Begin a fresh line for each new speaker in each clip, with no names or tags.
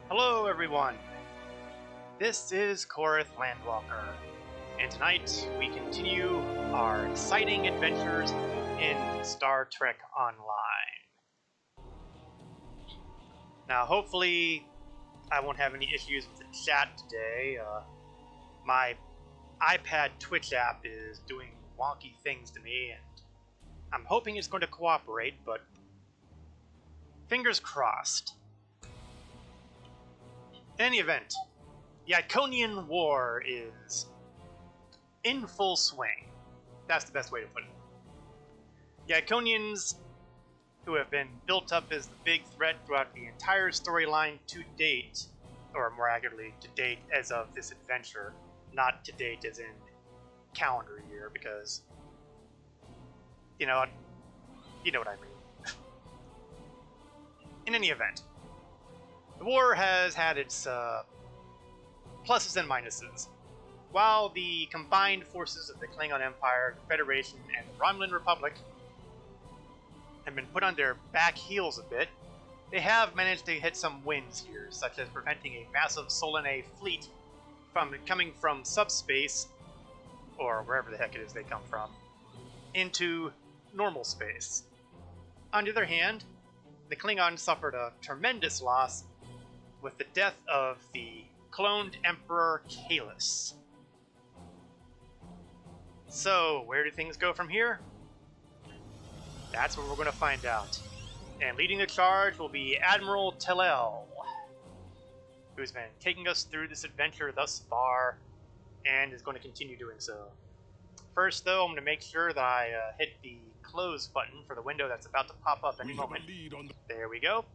Hello everyone! This is Korith Landwalker, and tonight we continue our exciting adventures in Star Trek Online. Now hopefully I won't have any issues with the chat today. My iPad Twitch app is doing wonky things to me, and I'm hoping it's going to cooperate, but fingers crossed. In any event, the Iconian War is in full swing. That's the best way to put it. The Iconians, who have been built up as the big threat throughout the entire storyline to date, or more accurately, to date as of this adventure, not to date as in calendar year, because, you know what I mean. In any event, the war has had its pluses and minuses. While the combined forces of the Klingon Empire, the Federation, and the Romulan Republic have been put on their back heels a bit, they have managed to hit some wins here, such as preventing a massive Solanae fleet from coming from subspace, or wherever the heck it is they come from, into normal space. On the other hand, the Klingons suffered a tremendous loss with the death of the cloned Emperor Kahless. So, where do things go from here? That's what we're going to find out. And leading the charge will be Admiral Tellel, who's been taking us through this adventure thus far, and is going to continue doing so. First, though, I'm going to make sure that I hit the close button for the window that's about to pop up any moment. There we go.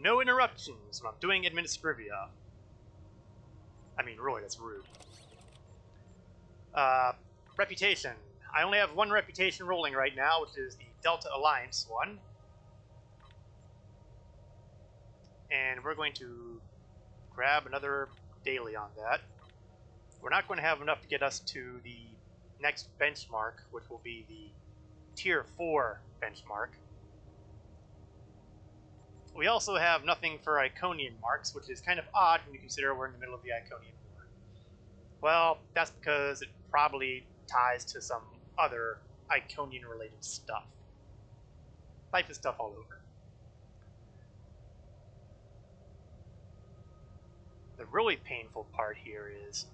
No interruptions when I'm doing Administrivia. I mean, really, that's rude. Reputation. I only have one reputation rolling right now, which is the Delta Alliance one. And we're going to grab another daily on that. We're not going to have enough to get us to the next benchmark, which will be the Tier 4 benchmark. We also have nothing for Iconian marks, which is kind of odd when you consider we're in the middle of the Iconian War. Well, that's because it probably ties to some other Iconian-related stuff. Life is tough all over. The really painful part here is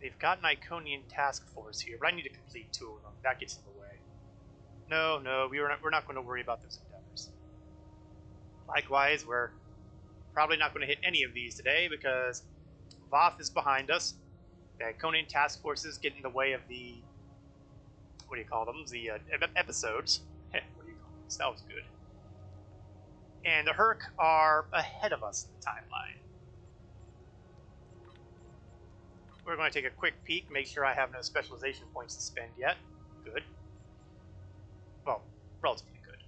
they've got an Iconian task force here, but I need to complete 2 of them. That gets in the way. No, we're not going to worry about those endeavors. Likewise, we're probably not going to hit any of these today because Voth is behind us. The Iconian task forces get in the way of the... what do you call them? The episodes. What do you call them? That was good. And the Herc are ahead of us in the timeline. We're going to take a quick peek, make sure I have no specialization points to spend yet. Good. Well, relatively good.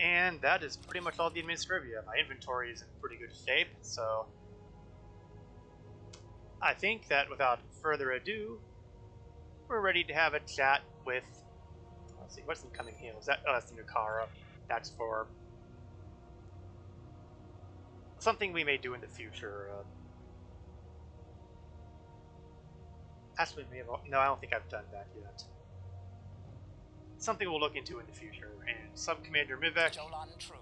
And that is pretty much all the Administrivia. My inventory is in pretty good shape, so I think that without further ado, we're ready to have a chat with... let's see, what's incoming hail? Is that... oh, that's the Nukara. That's for something we may do in the future. Actually, maybe... no, I don't think I've done that yet. Something we'll look into in the future. And Sub-Commander Mivek...
True.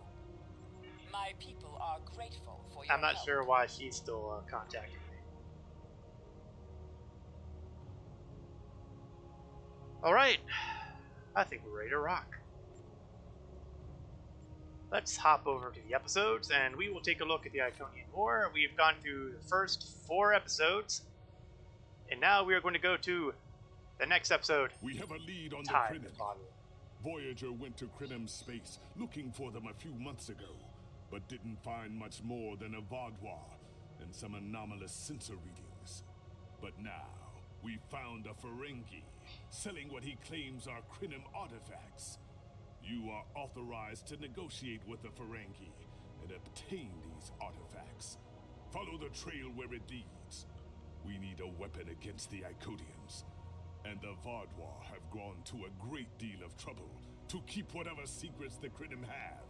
My people are grateful for your
I'm not
help.
sure why she's still contacting me. Alright. I think we're ready to rock. Let's hop over to the episodes, and we will take a look at the Iconian War. We've gone through the first 4 episodes, and now we are going to go to the next episode.
We have a lead on
Time
the
to
Krinim.
bottle.
Voyager went to Krinim's space looking for them a few months ago, but didn't find much more than a Vaudois and some anomalous sensor readings. But now, we found a Ferengi selling what he claims are Krinim artifacts. You are authorized to negotiate with the Ferengi and obtain these artifacts. Follow the trail where it leads. We need a weapon against the Iconians. And the Vaudois have gone to a great deal of trouble to keep whatever secrets the Cridim have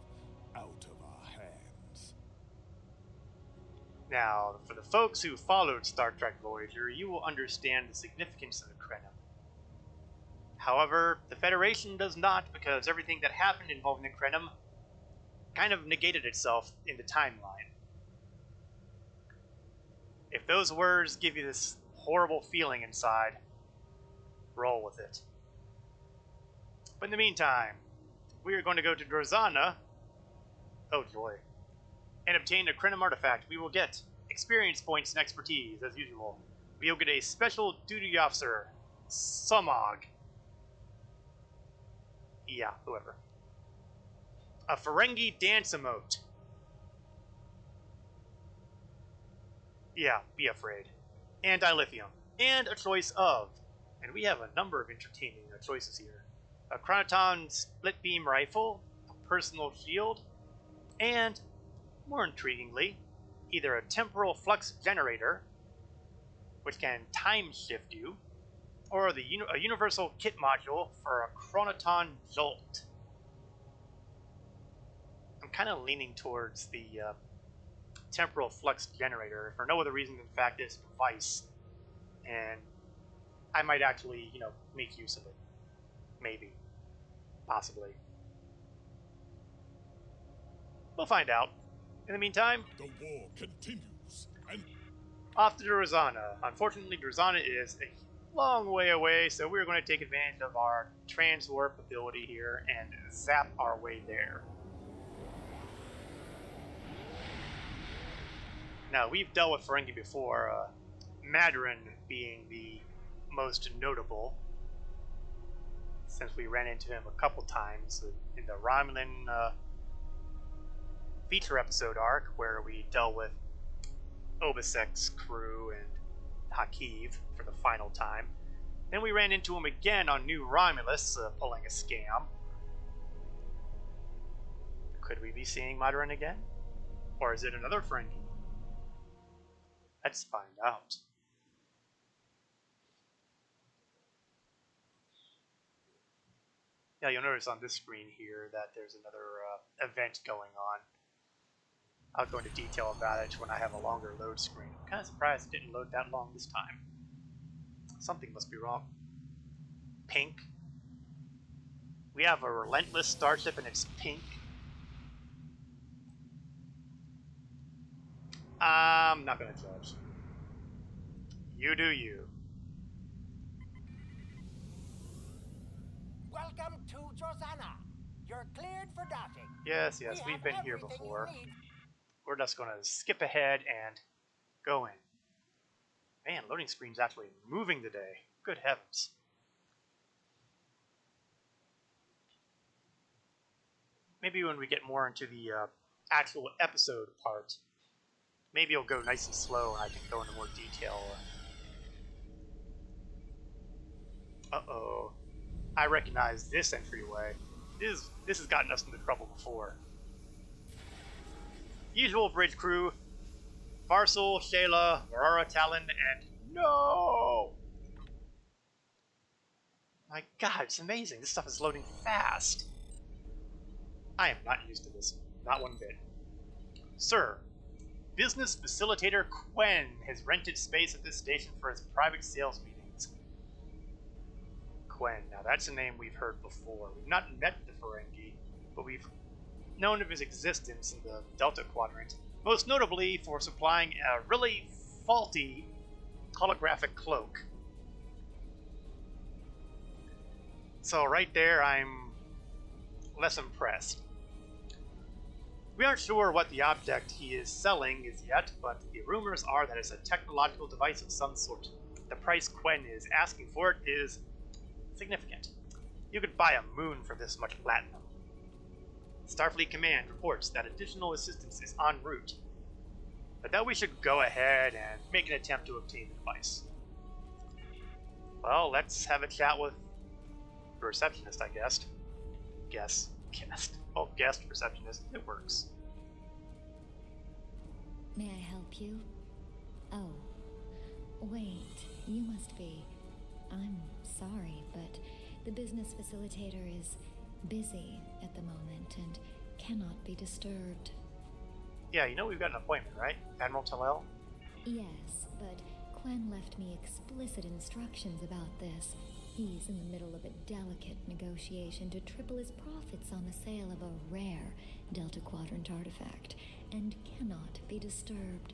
out of our hands.
Now, for the folks who followed Star Trek Voyager, you will understand the significance of the Cridim. However, the Federation does not, because everything that happened involving the Cridim kind of negated itself in the timeline. If those words give you this horrible feeling inside, roll with it. But in the meantime, we are going to go to Drozana. Oh joy. And obtain a Cridim artifact. We will get experience points and expertise, as usual. We will get a special duty officer, Samog. Yeah, whoever. A Ferengi dance emote. Yeah, be afraid. And dilithium. And a choice of. And we have a number of entertaining choices here. A Chronoton split beam rifle, a personal shield, and, more intriguingly, either a temporal flux generator, which can time shift you, or a universal kit module for a Chronoton jolt. I'm kind of leaning towards the temporal flux generator for no other reason than the fact it's a device, and I might actually, make use of it. Maybe. Possibly. We'll find out. In the meantime,
The war continues, and
off to Drozana. Unfortunately, Drozana is a long way away, so we're going to take advantage of our transwarp ability here and zap our way there. Now, we've dealt with Ferengi before, Madron being the most notable, since we ran into him a couple times in the Romulan feature episode arc, where we dealt with Obisek's crew and Hakiv for the final time. Then we ran into him again on New Romulus, pulling a scam. Could we be seeing Madron again? Or is it another Ferengi? Let's find out. Yeah, you'll notice on this screen here that there's another event going on. I'll go into detail about it when I have a longer load screen. I'm kind of surprised it didn't load that long this time. Something must be wrong. Pink. We have a relentless starship and it's pink. I'm not going to judge. You do you.
Welcome to Drozana. You're cleared for docking.
Yes, we've been here before. We're just going to skip ahead and go in. Man, loading screen's actually moving today. Good heavens. Maybe when we get more into the actual episode part, maybe it'll go nice and slow and I can go into more detail. Uh-oh. I recognize this entryway. This has gotten us into trouble before. Usual bridge crew, Farsal, Shayla, Aurora, Talon, and no! My god, it's amazing. This stuff is loading fast. I am not used to this. Not one bit. Sir, business facilitator Quen has rented space at this station for his private sales meetings. Quen. Now that's a name we've heard before. We've not met the Ferengi, but we've known of his existence in the Delta Quadrant, most notably for supplying a really faulty holographic cloak. So right there, I'm less impressed. We aren't sure what the object he is selling is yet, but the rumors are that it's a technological device of some sort. The price Quen is asking for it is significant. You could buy a moon for this much platinum. Starfleet Command reports that additional assistance is en route, but that we should go ahead and make an attempt to obtain the device. Well, let's have a chat with the receptionist, I guess. Guest. Oh, guest receptionist. It works.
May I help you? Oh, wait, you must be... I'm sorry, but the business facilitator is busy at the moment and cannot be disturbed.
Yeah, you know we've got an appointment, right? Admiral Tallel?
Yes, but Quen left me explicit instructions about this. He's in the middle of a delicate negotiation to triple his profits on the sale of a rare Delta Quadrant artifact, and cannot be disturbed.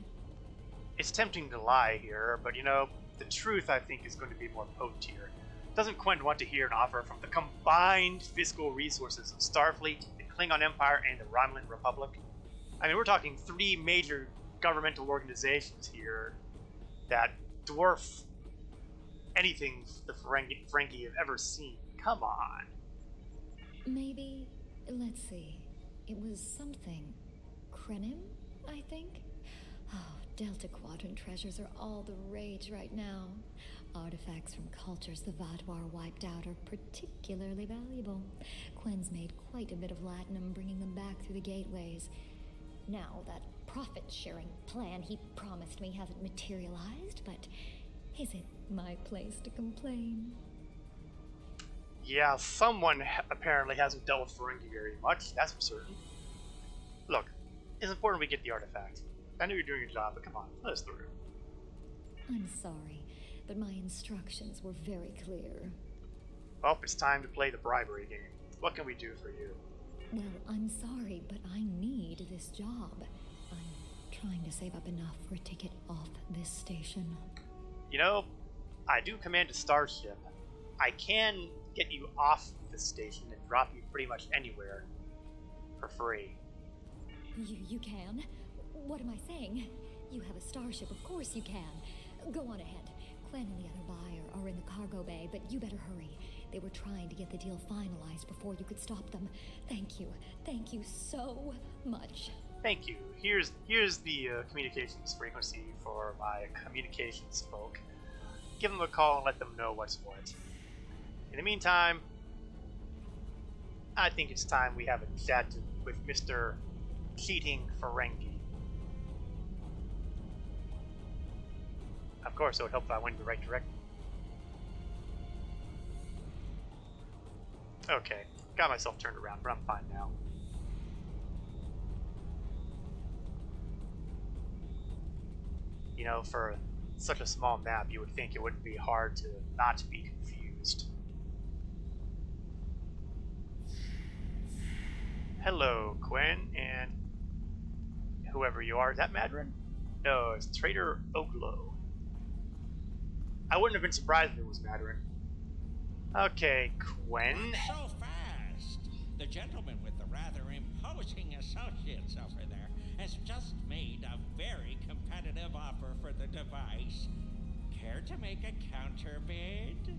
It's tempting to lie here, but you know, the truth I think is going to be more potent here. Doesn't Quen want to hear an offer from the combined fiscal resources of Starfleet, the Klingon Empire, and the Romulan Republic? I mean, we're talking 3 major governmental organizations here that dwarf anything the Ferengi have ever seen. Come on.
Maybe, let's see, it was something. Krenim, I think? Oh, Delta Quadrant treasures are all the rage right now. Artifacts from cultures the Vaadwaur wiped out are particularly valuable. Quen's made quite a bit of latinum bringing them back through the gateways. Now, that profit-sharing plan he promised me hasn't materialized, but is it my place to complain?
Yeah, someone apparently hasn't dealt with Ferengi very much, that's for certain. Look, it's important we get the artifact. I know you're doing your job, but come on, let us through.
I'm sorry, but my instructions were very clear.
Well, it's time to play the bribery game. What can we do for you?
Well, I'm sorry, but I need this job. I'm trying to save up enough for a ticket off this station.
You know, I do command a starship. I can get you off the station and drop you pretty much anywhere for free.
You can? What am I saying? You have a starship, of course you can. Go on ahead. Quen and the other buyer are in the cargo bay, but you better hurry. They were trying to get the deal finalized before you could stop them. Thank you. Thank you so much.
Thank you. Here's the communications frequency for my communications folk. Give them a call and let them know what's what. In the meantime, I think it's time we have a chat with Mr. Cheating Ferengi. Of course, it would help if I went in the right direction. Okay, got myself turned around, but I'm fine now. You know, for such a small map, you would think it wouldn't be hard to not be confused. Hello, Quen, and whoever you are. Is that Madron? No, it's Trader Oglo. I wouldn't have been surprised if it was Madron. Okay, Quen.
Not so fast. The gentleman with the rather imposing associates over there has just made a very competitive offer for the device. Care to make a counterbid?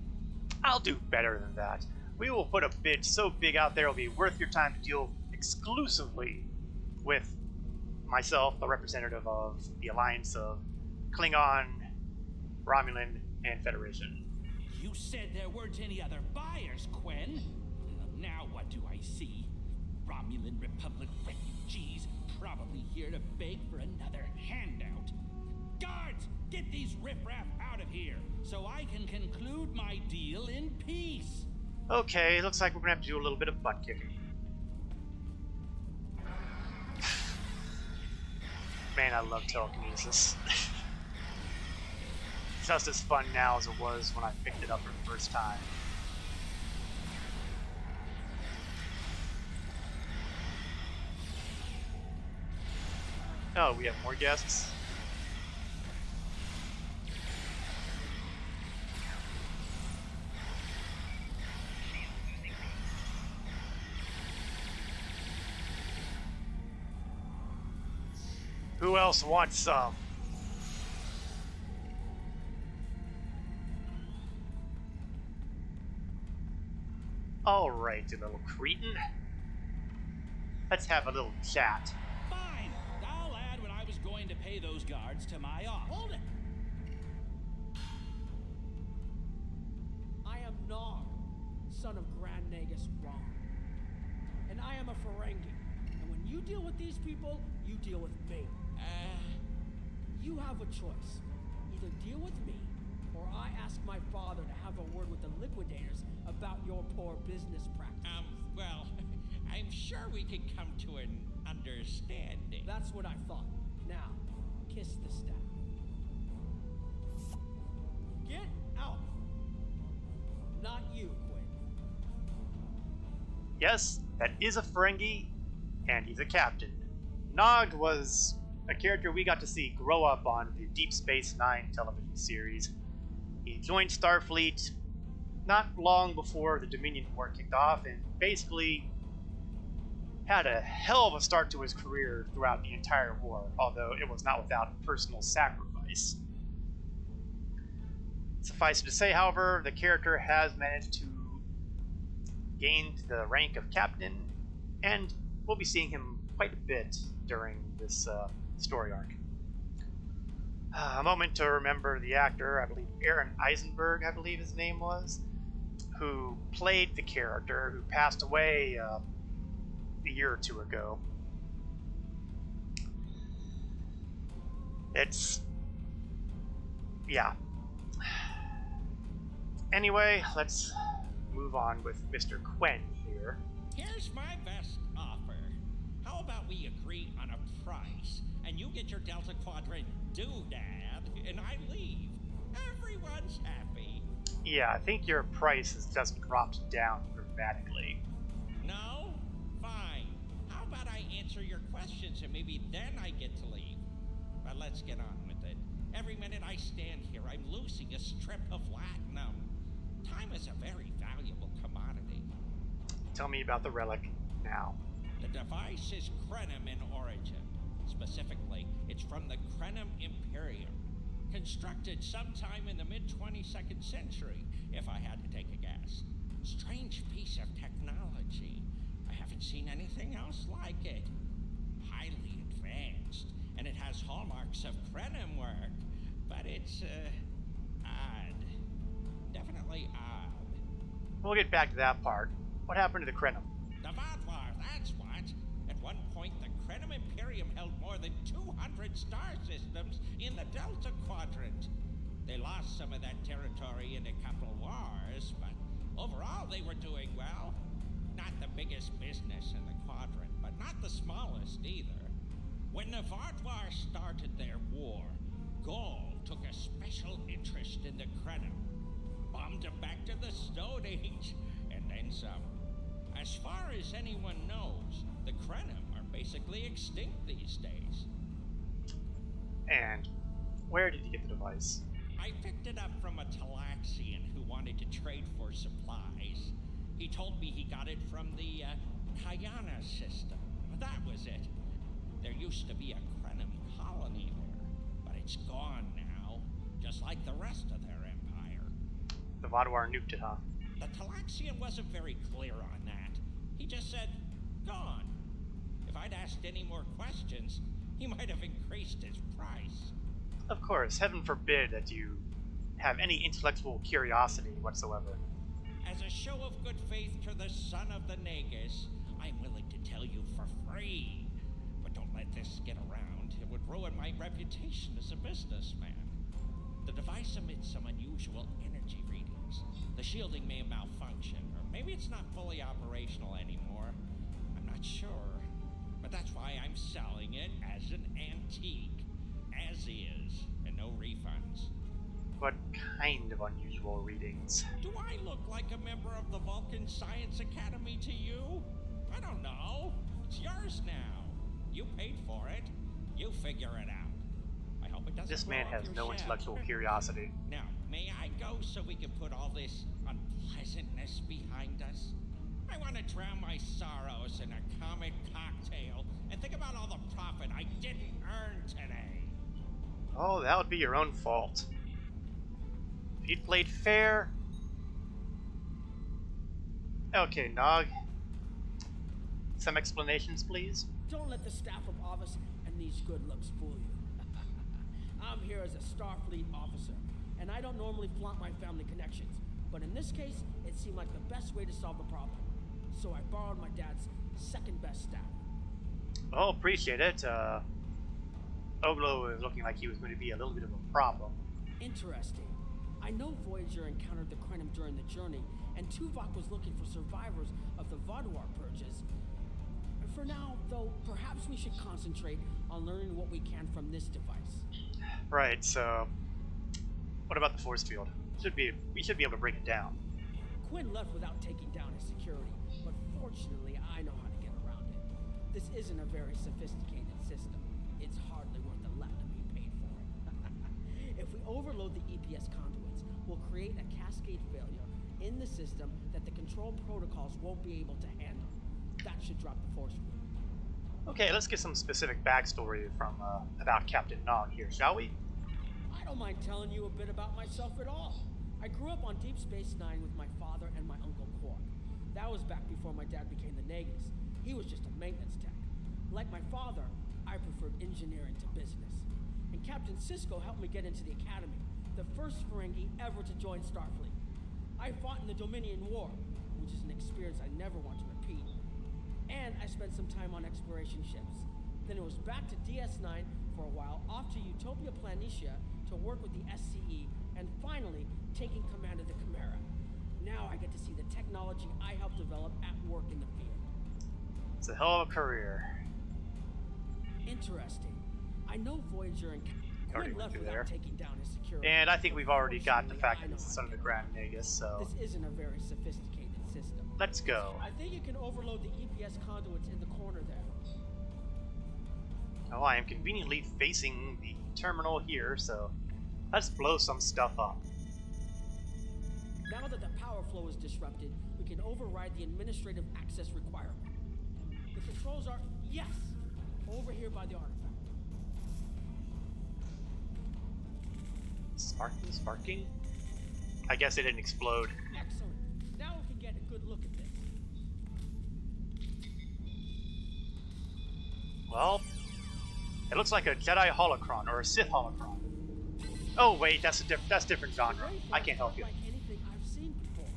I'll do better than that. We will put a bid so big out there it'll be worth your time to deal exclusively with myself, the representative of the alliance of Klingon, Romulan, and Federation.
You said there weren't any other buyers, Quen. Now what do I see? Romulan Republic refugees probably here to beg for another handout. Guards, get these riffraff out of here so I can conclude my deal in peace.
Okay, looks like we're gonna have to do a little bit of butt kicking. Man, I love telekinesis. Just as fun now as it was when I picked it up for the first time. Oh, we have more guests? Who else wants some? Alright, you little cretin. Let's have a little chat.
Fine. I'll add when I was going to pay those guards to my offer. Hold it.
I am Nog, son of Grand Nagus Rom. And I am a Ferengi. And when you deal with these people, you deal with me. You have a choice. Either deal with me, or I ask my father to have a word with the liquidators about your poor business practices.
Well, I'm sure we can come to an understanding.
That's what I thought. Now, kiss the staff. Get out! Not you, Quinn.
Yes, that is a Ferengi, and he's a captain. Nog was a character we got to see grow up on the Deep Space Nine television series. He joined Starfleet not long before the Dominion War kicked off, and basically had a hell of a start to his career throughout the entire war, although it was not without personal sacrifice. Suffice it to say, however, the character has managed to gain the rank of captain, and we'll be seeing him quite a bit during this story arc. A moment to remember the actor, I believe Aaron Eisenberg, I believe his name was, who played the character, who passed away a year or two ago. Yeah. Anyway, let's move on with Mr. Quinn here.
Here's my best offer. How about we agree on a price, and you get your Delta Quadrant doodad, and I leave. Everyone's happy.
Yeah, I think your price has just dropped down dramatically.
No? Fine. How about I answer your questions, and maybe then I get to leave? But let's get on with it. Every minute I stand here, I'm losing a strip of latinum. Time is a very valuable commodity.
Tell me about the relic now.
The device is Krenim in origin. Specifically, it's from the Krenim Imperium. Constructed sometime in the mid-22nd century, if I had to take a guess. Strange piece of technology. I haven't seen anything else like it. Highly advanced, and it has hallmarks of Krenim work. But it's, odd. Definitely odd.
We'll get back to that part. What happened to the Krenim?
The Vatvar, that's what. At one point, the Krenim Imperium held more than 200 star systems in the Delta Quadrant. They lost some of that territory in a couple wars, but overall they were doing well. Not the biggest business in the quadrant, but not the smallest either. When the Vatvar started their war, Gaul took a special interest in the Krenim. Bombed them back to the Stone Age, and then some. As far as anyone knows, the Krenim are basically extinct these days.
And where did you get the device?
I picked it up from a Talaxian who wanted to trade for supplies. He told me he got it from the Kayana system. That was it. There used to be a Krenim colony there, but it's gone now, just like the rest of their empire.
The Vatvar nuked it, huh?
The Talaxian wasn't very clear on that. He just said, gone. If I'd asked any more questions, he might have increased his price.
Of course, heaven forbid that you have any intellectual curiosity whatsoever.
As a show of good faith to the son of the Nagus, I'm willing to tell you for free. But don't let this get around. It would ruin my reputation as a businessman. The device emits some unusual energy readings. The shielding may have malfunctioned, or maybe it's not fully operational anymore. I'm not sure. But that's why I'm selling it as an antique. As is, and no refunds.
What kind of unusual readings?
Do I look like a member of the Vulcan Science Academy to you? I don't know. It's yours now. You paid for it. You figure it out. I hope it doesn't.
This man
blow up
has
your
no
shell.
intellectual curiosity.
Now, may I go so we can put all this unpleasantness behind us? I want to drown my sorrows in a comic cocktail and think about all the profit I didn't earn today.
Oh, that would be your own fault. If you'd played fair... Okay, Nog. Some explanations, please?
Don't let the staff of office and these good looks fool you. I'm here as a Starfleet officer, and I don't normally flaunt my family connections. But in this case, it seemed like the best way to solve the problem. So I borrowed my dad's second best staff.
Oh, appreciate it. Oglo is looking like he was going to be a little bit of a problem.
Interesting. I know Voyager encountered the Krenim during the journey, and Tuvok was looking for survivors of the Vaadwaur purges. For now, though, perhaps we should concentrate on learning what we can from this device.
Right, so what about the force field? We should be able to break it down.
Quinn left without taking down his security, but fortunately I know how to get around it. This isn't a very sophisticated system. It's hardly worth the latinum he paid for it. If we overload the EPS conduits, we'll create a cascade failure in the system that the control protocols won't be able to handle. That should drop the force field.
Okay, let's get some specific backstory from about Captain Nog here, shall we?
I don't mind telling you a bit about myself at all. I grew up on Deep Space Nine with my father and my uncle Quark. That was back before my dad became the Nagus. He was just a maintenance tech. Like my father, I preferred engineering to business. And Captain Sisko helped me get into the Academy, the first Ferengi ever to join Starfleet. I fought in the Dominion War, which is an experience I never want to repeat. And I spent some time on exploration ships. Then it was back to DS9 for a while, off to Utopia Planitia to work with the SCE, and finally taking command of the Chimera. Now I get to see the technology I helped develop at work in the field.
It's a hell of a career.
Interesting. I know Voyager and
Already
Quinn
went
left
through
without
there.
taking down his security.
And I think we've already got the fact
I
that
know
he's the
how
son
to
of the
get
Grand
around it.
Nagus, so
This isn't a very sophisticated system.
let's go.
I think you can overload the EPS conduits in the corner there.
Oh, I am conveniently facing the terminal here, so let's blow some stuff up.
Now that the power flow is disrupted, we can override the administrative access requirement. The controls are, yes, over here by the artifact.
Sparking? I guess it didn't explode.
Excellent. Now we can get a good look at this.
Well, it looks like a Jedi holocron or a Sith holocron. Oh wait, that's different genre. I can't help you.
Like anything I've seen before.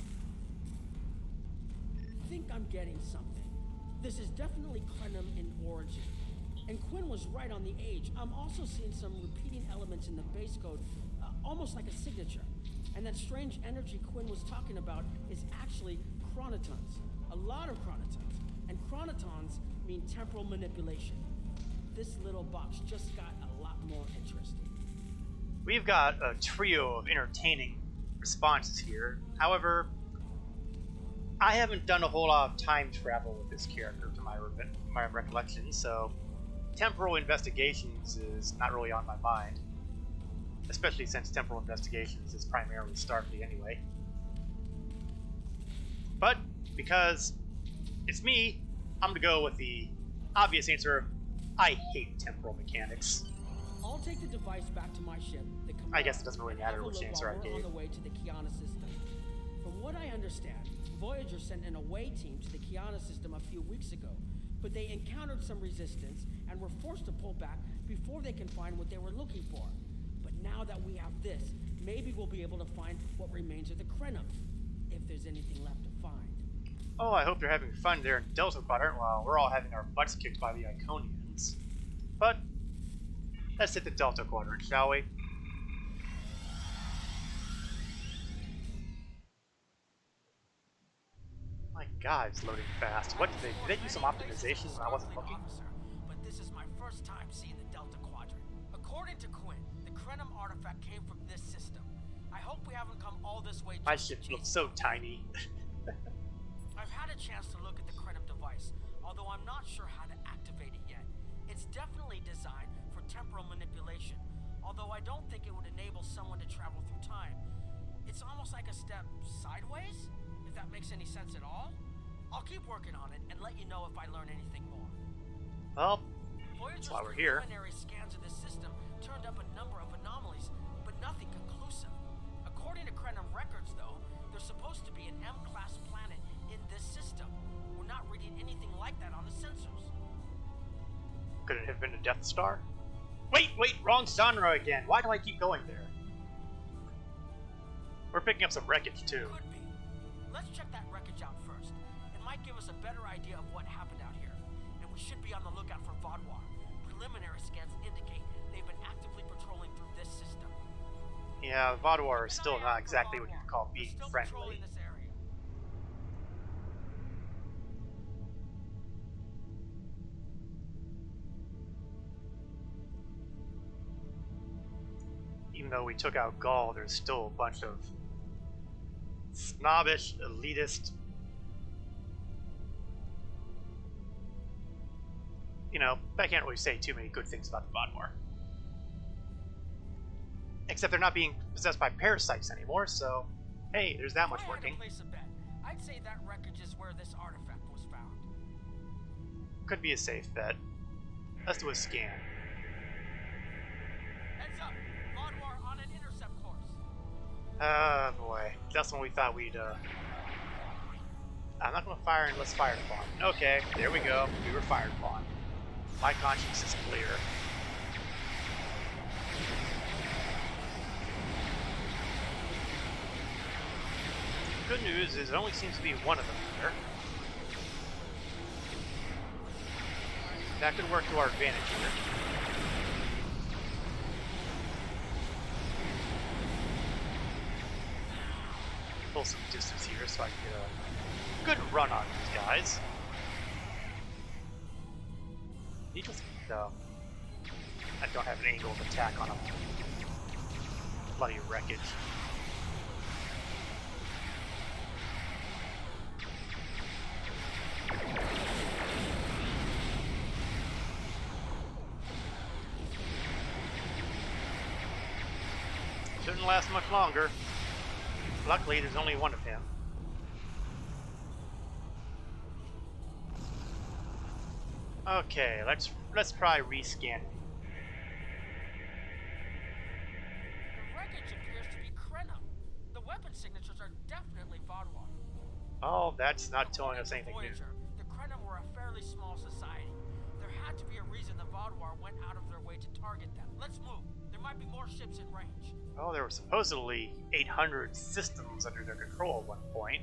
I think I'm getting something. This is definitely Krenim in origin. And Quinn was right on the age. I'm also seeing some repeating elements in the base code, almost like a signature. And that strange energy Quinn was talking about is actually chronotons. A lot of chronotons. And chronotons mean temporal manipulation. This little box just got a lot more interesting.
We've got a trio of entertaining responses here. However, I haven't done a whole lot of time travel with this character to my recollection, so temporal investigations is not really on my mind. Especially since temporal investigations is primarily Starfleet anyway. But because it's me, I'm gonna go with the obvious answer of I hate temporal mechanics.
I'll take the device back to my ship, the Chimera,
I guess it doesn't really
and
matter
have a
which
look
answer
while
I
we're
gave.
on the way to the Kiana system. From what I understand, Voyager sent an away team to the Kiana system a few weeks ago, but they encountered some resistance and were forced to pull back before they can find what they were looking for. But now that we have this, maybe we'll be able to find what remains of the Krenim, if there's anything left to find.
Oh, I hope you're having fun there in Delta Quadrant while we're all having our butts kicked by the Iconians. But let's hit the Delta Quadrant, shall we? My God, it's loading fast. What did they do some optimization when I wasn't looking?
But this is my first time seeing the Delta Quadrant. According to Quinn, the Krenim artifact came from this system. I hope we haven't come all this way.
My ship looks so tiny.
I've had a chance to look at the Krenim device, although I'm not sure how to activate it yet. It's definitely designed for temporal manipulation, although I don't think it would enable someone to travel through time. It's almost like a step sideways, if that makes any sense at all. I'll keep working on it and let you know if I learn anything more.
Well,
Voyager's
that's why we're here.
preliminary scans of the system turned up a number of anomalies, but nothing conclusive. According to Krenim records, though, there's supposed to be an M-class planet in this system. We're not reading anything like that on the sensors.
Could it have been a Death Star? Wait, wrong genre again. Why do I keep going there? We're picking up some wreckage too.
Could be. Let's check that wreckage out first. It might give us a better idea of what happened out here. And we should be on the lookout for Vaadwaur. Preliminary scans indicate they've been actively patrolling through this system.
Yeah, Vaadwaur is still not exactly what you'd call being
Still
friendly.
patrolling this area.
Even though we took out Gaul, there's still a bunch of snobbish, elitist, you know, I can't really say too many good things about the Vaadwaur. Except they're not being possessed by parasites anymore, so hey, there's that much
If I had to
working.
place a bet, I'd say that wreckage is where this artifact was found.
Could be a safe bet. Let's do a scan.
Heads up! Vaadwaur on an intercept course.
Ah, boy. That's when we thought we'd, I'm not gonna fire unless fired upon. Okay, there we go. We were fired upon. My conscience is clear. Good news is there only seems to be one of them here. That could work to our advantage here. Pull some distance here so I can get a good run on these guys. He just, I don't have an angle of attack on him. Bloody wreckage. Shouldn't last much longer. Luckily, there's only one of him. Okay, let's try rescanning.
The wreckage appears to be Krenim. The weapon signatures are definitely Vaadwaur.
Oh, that's not telling us anything new.
Voyager, the Krenim were a fairly small society. There had to be a reason the Vaadwaur went out of their way to target them. Let's move. There might be more ships in range.
Oh, there were supposedly 800 systems under their control at one point.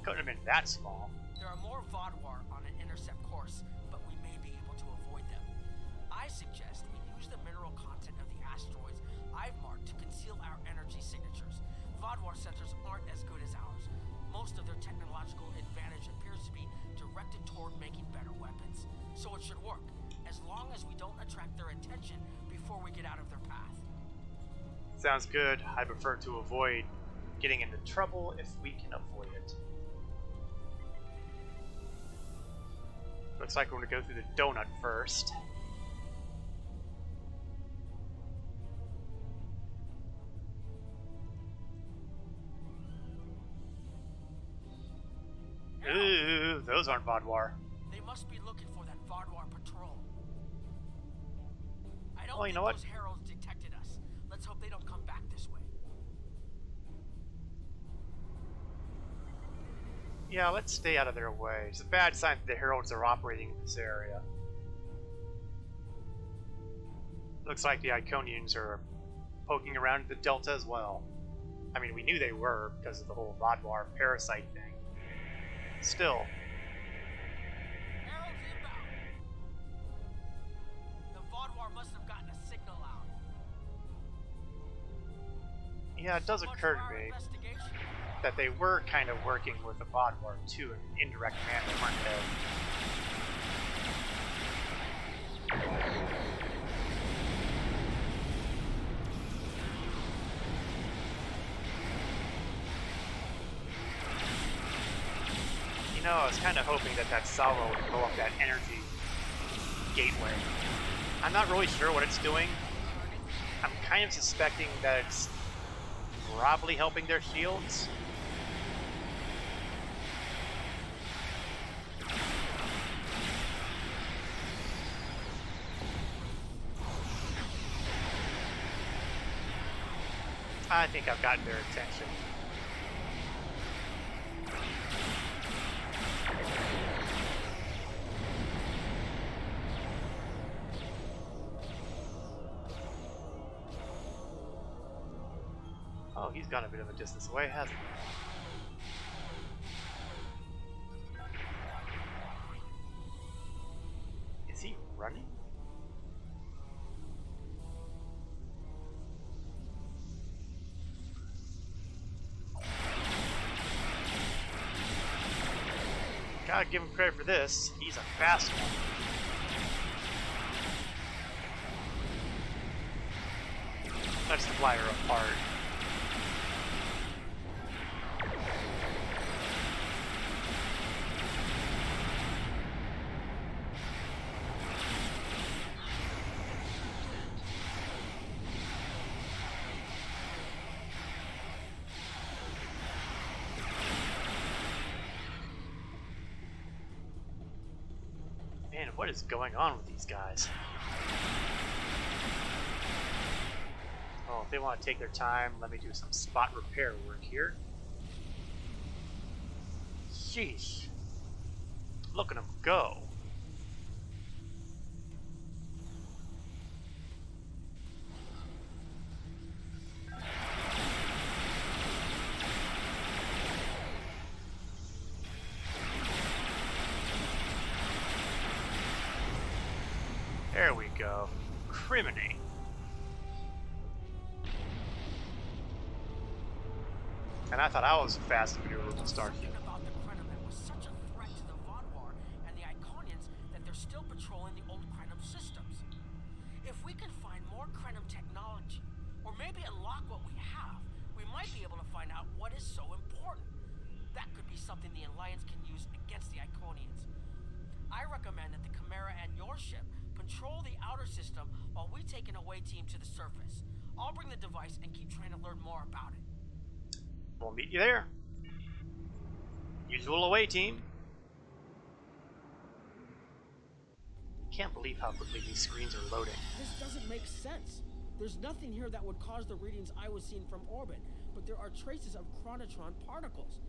Couldn't have been that small.
There are more Vaadwaur on an intercept course, but we may be able to avoid them. I suggest we use the mineral content of the asteroids I've marked to conceal our energy signatures. Vaadwaur sensors aren't as good as ours. Most of their technological advantage appears to be directed toward making better weapons. So it should work, as long as we don't attract their attention before we get out of their path.
Sounds good. I prefer to avoid getting into trouble if we can avoid it. Looks like we're going to go through the donut first. Ooh, those aren't Vaadwaur.
They must be looking for that Vaadwaur patrol. I don't
Well, you
think
know what?
those heralds detected us. Let's hope they don't come back this way.
Yeah, let's stay out of their way. It's a bad sign that the heralds are operating in this area. Looks like the Iconians are poking around the Delta as well. I mean, we knew they were because of the whole Vaadwaur parasite thing. Still.
Heralds inbound. The Vaadwaur must have gotten a signal out.
Yeah, it does
So much
occur
for our
to me
investigation.
that they were kind of working with the Vaadwaur too in an indirect manner, weren't they? You know, I was kind of hoping that that salvo would blow up that energy gateway. I'm not really sure what it's doing. I'm kind of suspecting that it's probably helping their shields. I think I've gotten their attention. Oh, he's gone a bit of a distance away, hasn't he? Is he running? Gotta give him credit for this. He's a fast one. Let's fly her apart. Man, what is going on with these guys? Oh, if they want to take their time, let me do some spot repair work here. Sheesh. Look at them go. There we go. Criminate. And I thought I was fast and maneuverable starship.
About the Krenim was such a threat to the FotR's and the Iconians that they're still patrolling the old Krenim systems. If we can find more Krenim technology, or maybe unlock what we have, we might be able to find out what is so important. That could be something the Alliance can use against the Iconians. I recommend that the Chimera and your ship control the outer system while we take an away team to the surface. I'll bring the device and keep trying to learn more about it.
We'll meet you there. Usual away team. Can't believe how quickly these screens are loading.
This doesn't make sense. There's nothing here that would cause the readings I was seeing from orbit, but there are traces of chronotron particles.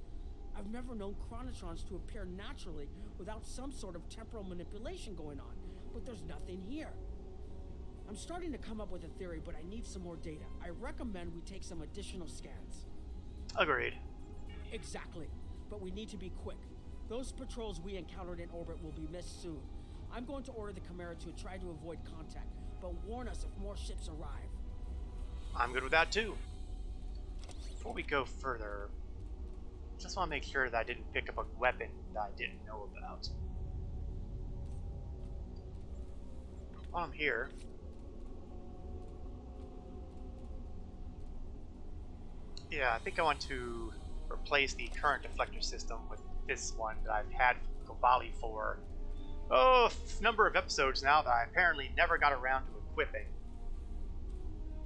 I've never known chronotrons to appear naturally without some sort of temporal manipulation going on, but there's nothing here. I'm starting to come up with a theory, but I need some more data. I recommend we take some additional scans.
Agreed.
Exactly, but we need to be quick. Those patrols we encountered in orbit will be missed soon. I'm going to order the Chimera to try to avoid contact, but warn us if more ships arrive.
I'm good with that too. Before we go further, just want to make sure that I didn't pick up a weapon that I didn't know about. While I'm here, yeah, I think I want to replace the current deflector system with this one that I've had Kobali for a number of episodes now that I apparently never got around to equipping.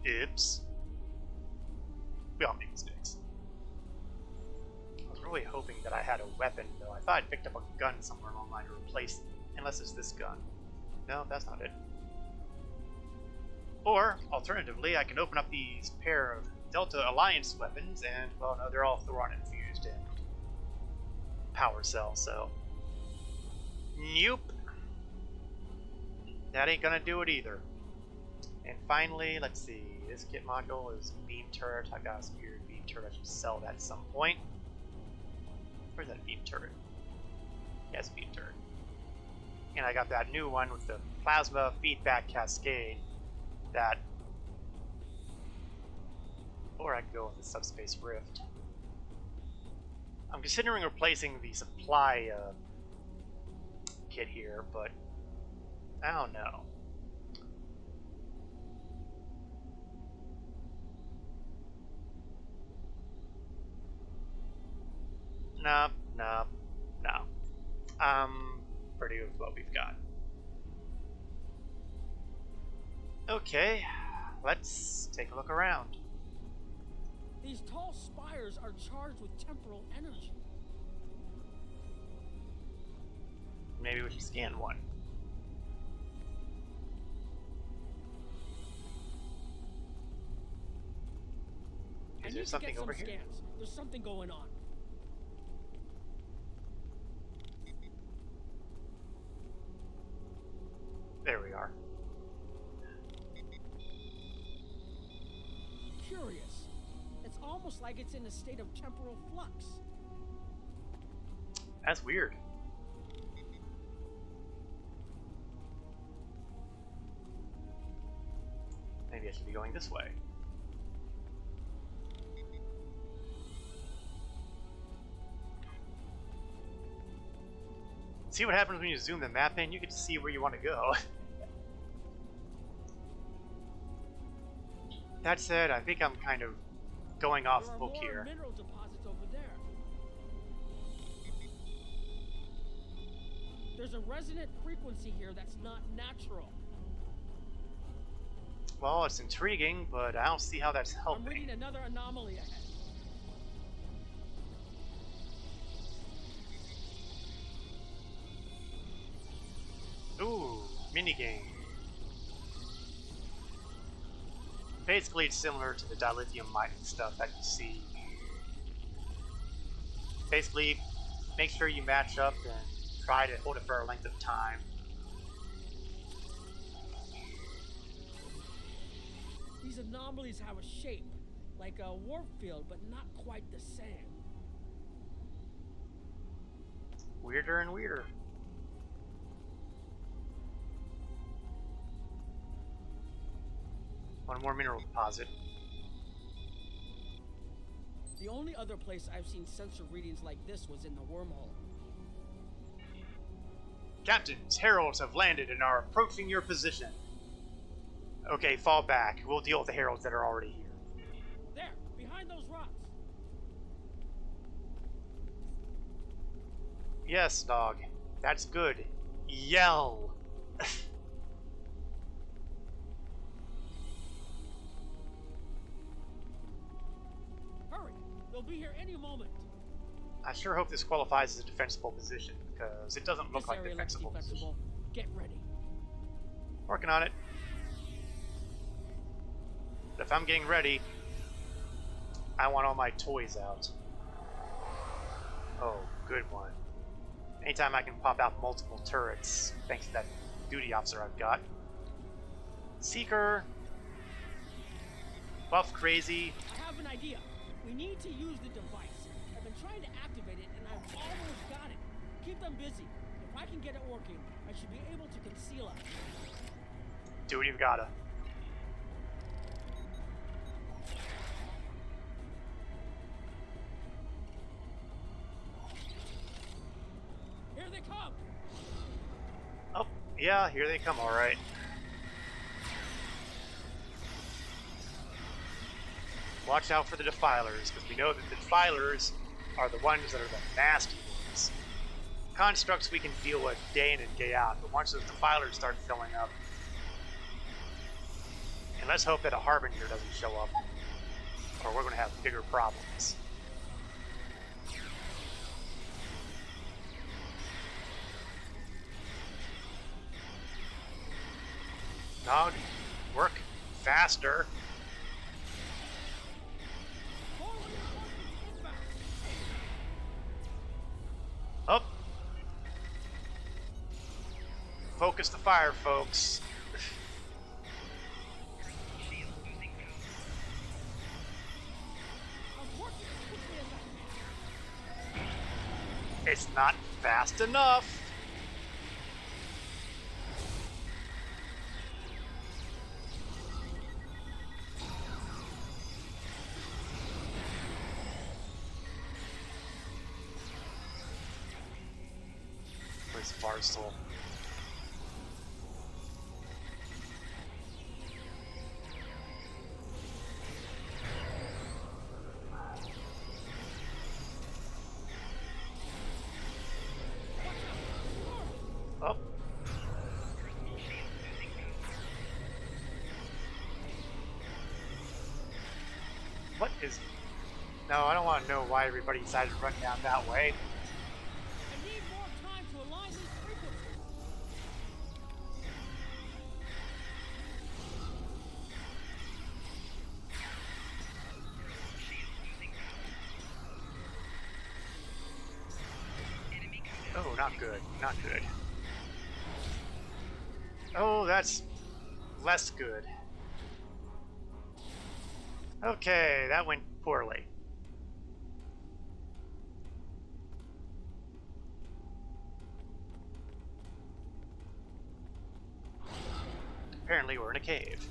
Oops. We all make mistakes. I was really hoping that I had a weapon, though. I thought I'd picked up a gun somewhere along the line to replace, unless it's this gun. No, that's not it. Or, alternatively, I can open up these pair of Delta Alliance weapons, and, well, no, they're all Thoron infused and power cell, so. Nope. That ain't gonna do it either. And finally, let's see, this kit module is beam turret. I got a spear beam turret. I should sell that at some point. Where's that beam turret? Yeah, it's a beam turret. And I got that new one with the plasma feedback cascade that. Or I could go with the subspace rift. I'm considering replacing the supply kit here, but I don't know. No. I'm pretty with what we've got. Okay, let's take a look around.
These tall spires are charged with temporal energy.
Maybe we should scan one. Is there something over here?
Scans. There's something going on.
There we are.
Curious. It's almost like it's in a state of temporal flux.
That's weird. Maybe I should be going this way. See what happens when you zoom the map in? You get to see where you want to go. That said, I think I'm kind of going off book
There are
here.
more mineral deposits over there. There's a resonant frequency here that's not natural.
Well, it's intriguing, but I don't see how that's
I'm
helping.
reading another anomaly ahead.
Ooh, minigame. Basically, it's similar to the dilithium mining stuff that you see. Basically, make sure you match up and try to hold it for a length of time.
These anomalies have a shape, like a warp field, but not quite the same.
Weirder and weirder. One more mineral deposit.
The only other place I've seen sensor readings like this was in the wormhole.
Captains, heralds have landed and are approaching your position. Okay, fall back. We'll deal with the heralds that are already here.
There, behind those rocks.
Yes, dog. That's good. Yell.
Hurry, they'll be here any moment.
I sure hope this qualifies as a defensible position, because it doesn't look
This
like
area looks
defensible position.
defensible. Get ready.
Working on it. But if I'm getting ready, I want all my toys out. Oh, good one. Anytime I can pop out multiple turrets, thanks to that duty officer I've got. Seeker. Buff crazy.
I have an idea. We need to use the device. I've been trying to activate it, and I've almost got it. Keep them busy. If I can get it working, I should be able to conceal us.
Do what you've gotta.
Here they come!
Oh, yeah, here they come, alright. Watch out for the defilers, because we know that the defilers are the ones that are the nasty ones. Constructs we can deal with day in and day out, but once those defilers start filling up, and let's hope that a harbinger doesn't show up, or we're going to have bigger problems. Dog, work faster. Up. Focus the fire, folks. It's not fast enough. Where's Barstool? Oh. What is... No, I don't want to know why everybody decided to run down that way.
I need more time to align these frequencies.
Oh, not good. Not good. Oh, that's less good. Okay, that went poorly. Apparently we're in a cave.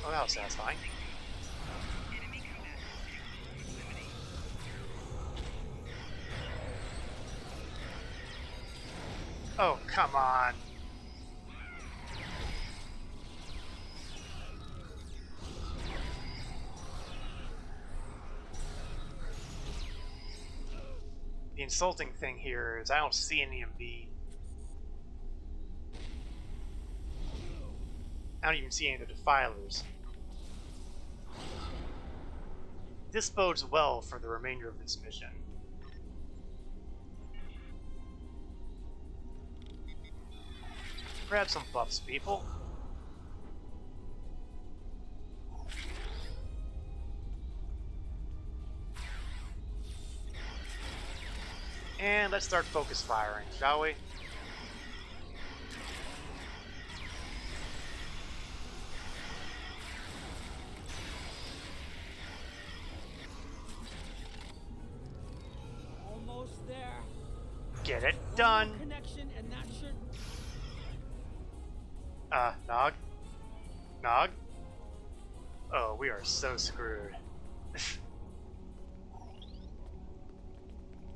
Oh, that was satisfying. Oh, come on. The insulting thing here is I don't see any of the... I don't even see any of the defilers. This bodes well for the remainder of this mission. Grab some buffs, people. And let's start focus firing, shall we?
Almost there.
Get it done.
Connection, and that should.
Nog? Nog? Oh, we are so screwed.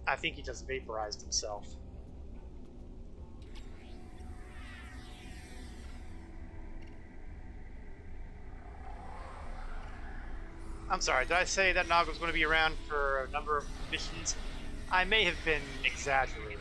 I think he just vaporized himself. I'm sorry, did I say that Nog was going to be around for a number of missions? I may have been exaggerating.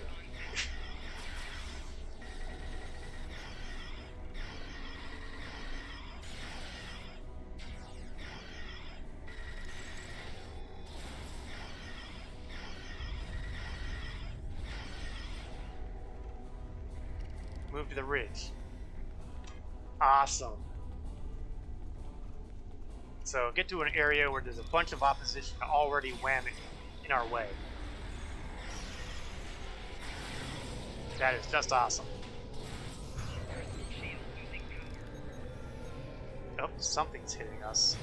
Move to the ridge. Awesome. So get to an area where there's a bunch of opposition already whamming in our way. That is just awesome. Oh, something's hitting us.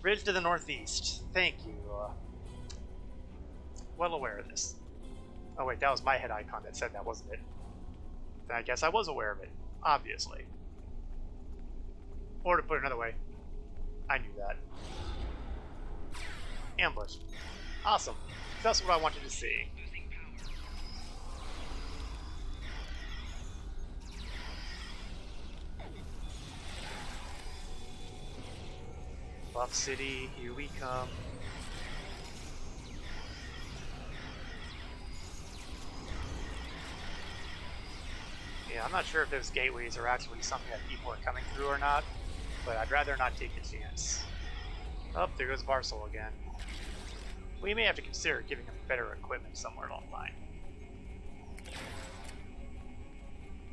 Ridge to the northeast. Thank you. Well aware of this. Oh wait, that was my head icon that said that, wasn't it? Then I guess I was aware of it, obviously. Or to put it another way, I knew that. Ambush. Awesome. That's what I wanted to see. Buff City, here we come. Yeah, I'm not sure if those gateways are actually something that people are coming through or not, but I'd rather not take a chance. Oh, there goes Varsal again. We may have to consider giving him better equipment somewhere along the line.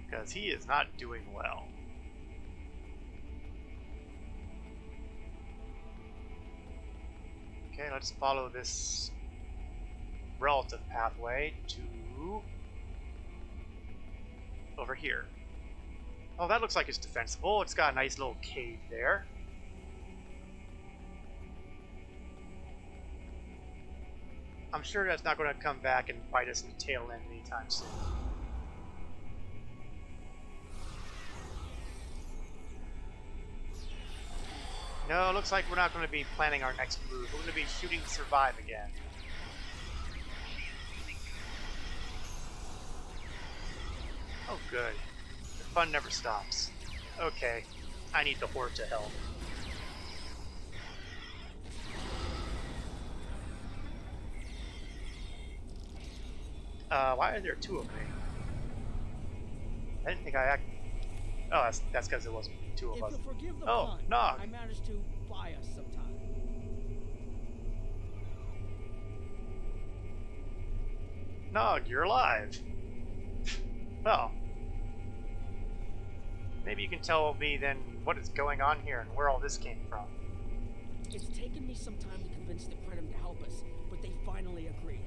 Because he is not doing well. Okay, let's follow this relative pathway to over here. Oh, that looks like it's defensible. It's got a nice little cave there. I'm sure that's not going to come back and bite us in the tail end anytime soon. No, it looks like we're not going to be planning our next move. We're going to be shooting to survive again. Oh, good. The fun never stops. Okay, I need the horde to help. Why are there two of me? I didn't think I act. Oh, that's because it wasn't two of us. Oh, Nog!
I managed to buy us some time.
Nog, you're alive. Well, maybe you can tell me then what is going on here and where all this came from.
It's taken me some time to convince the Krenim to help us, but they finally agreed.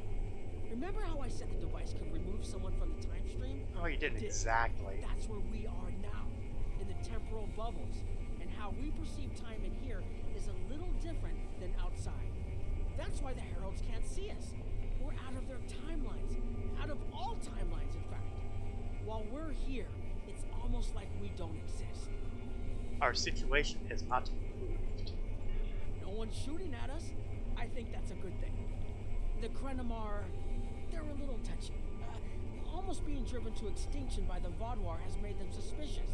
Remember how I said the device could remove someone from the time stream?
Oh, you didn't exactly.
That's where we are now, in the temporal bubbles. And how we perceive time in here is a little different than outside. That's why the heralds can't see us. We're out out of their timelines. Out of all timelines, in fact. While we're here, it's almost like we don't exist.
Our situation has not improved.
No one's shooting at us. I think that's a good thing. The Krenim are... they're a little touchy. Almost being driven to extinction by the Vaudouar has made them suspicious.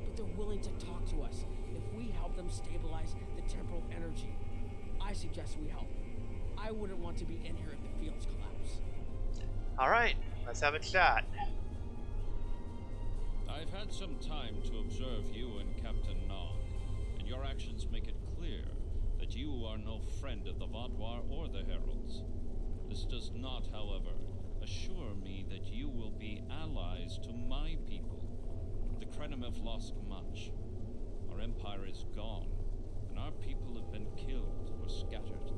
But they're willing to talk to us if we help them stabilize the temporal energy. I suggest we help. I wouldn't want to be in here if the fields collapse.
Alright, let's have a chat.
I've had some time to observe you and Captain Nog, and your actions make it clear that you are no friend of the Vaudouar or the Heralds. This does not, however, assure me that you will be allies to my people. The Krenim have lost much. Our empire is gone, and our people have been killed or scattered.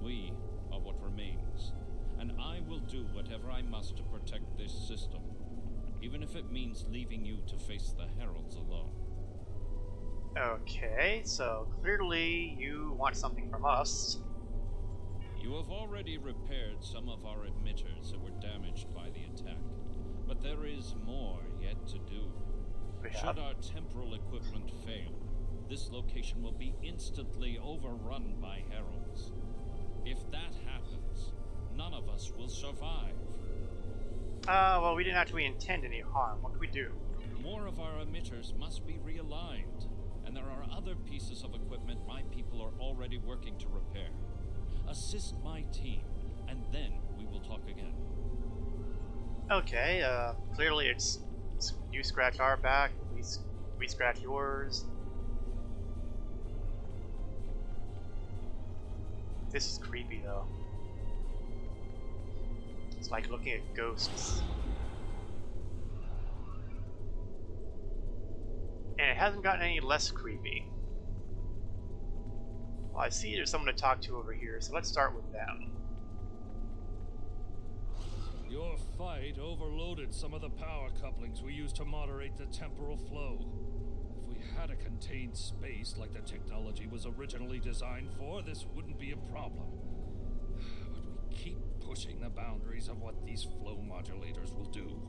We are what remains, and I will do whatever I must to protect this system, even if it means leaving you to face the Heralds alone.
Okay, so clearly you want something from us.
You have already repaired some of our emitters that were damaged by the attack, but there is more yet to do. Should our temporal equipment fail, this location will be instantly overrun by Heralds. If that happens, none of us will survive.
Well, we didn't actually intend any harm. What can we do?
More of our emitters must be realigned, and there are other pieces of equipment my people are already working to repair. Assist my team, and then we will talk again.
Okay, clearly it's you scratch our back, we scratch yours. This is creepy though. It's like looking at ghosts. And it hasn't gotten any less creepy. Well, I see there's someone to talk to over here, so let's start with them.
Your fight overloaded some of the power couplings we used to moderate the temporal flow. If we had a contained space like the technology was originally designed for, this wouldn't be a problem. But we keep pushing the boundaries of what these flow modulators will do.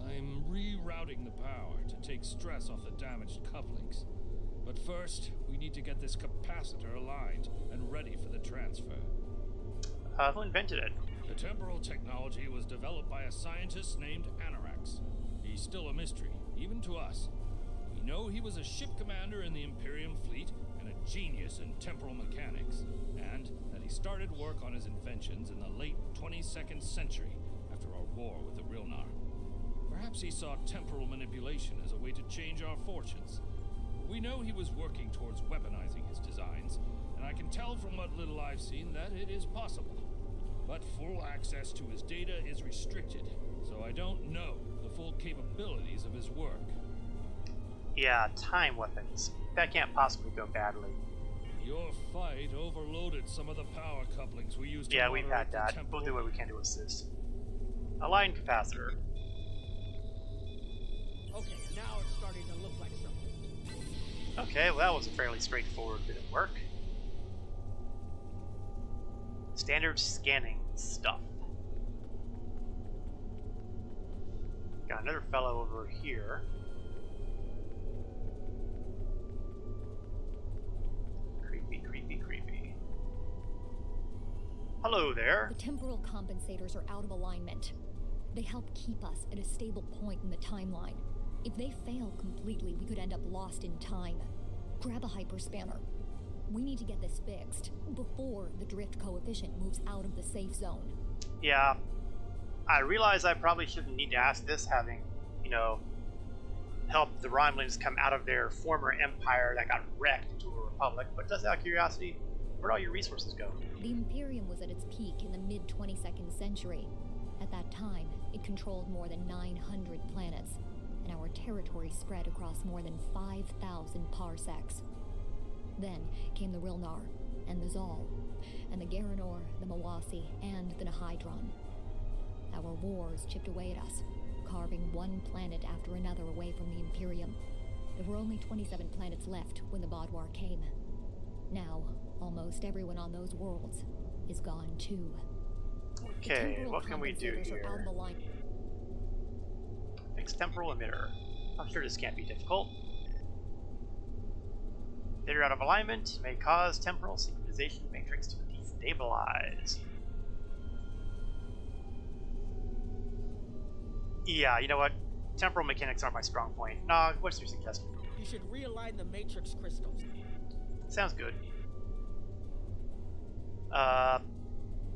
I'm rerouting the power to take stress off the damaged couplings. But first, we need to get this capacitor aligned and ready for the transfer.
Who invented it?
The temporal technology was developed by a scientist named Anorax. He's still a mystery, even to us. We know he was a ship commander in the Imperium fleet and a genius in temporal mechanics, and that he started work on his inventions in the late 22nd century after our war with the Rilnar. Perhaps he saw temporal manipulation as a way to change our fortunes. We know he was working towards weaponizing his designs, and I can tell from what little I've seen that it is possible. But full access to his data is restricted, so I don't know the full capabilities of his work.
Yeah, time weapons. That can't possibly go badly.
Your fight overloaded some of the power couplings we used to
Yeah, we've had
moderate the
that.
temporal...
We'll do what we can to assist. Align capacitor.
Okay, now it's starting to look like something.
Okay, well that was a fairly straightforward bit of work. Standard scanning stuff. Got another fellow over here. Creepy, creepy, creepy. Hello there.
The temporal compensators are out of alignment. They help keep us at a stable point in the timeline. If they fail completely, we could end up lost in time. Grab a hyperspanner. We need to get this fixed before the drift coefficient moves out of the safe zone.
Yeah, I realize I probably shouldn't need to ask this, having, you know, helped the Romulans come out of their former empire that got wrecked into a republic, but just out of curiosity, where'd all your resources go?
The Imperium was at its peak in the mid-22nd century. At that time, it controlled more than 900 planets, and our territory spread across more than 5,000 parsecs. Then came the Rilnar, and the Zal, and the Garanor, the Mawasi, and the Nahydron. Our wars chipped away at us, carving one planet after another away from the Imperium. There were only 27 planets left when the Vaudouar came. Now, almost everyone on those worlds is gone too.
Okay, what can we do here? Fix temporal emitter. I'm sure this can't be difficult. Emitter out of alignment may cause temporal synchronization matrix to destabilize. Yeah, you know what? Temporal mechanics aren't my strong point. Nah, what's your suggestion?
You should realign the matrix crystals.
Sounds good.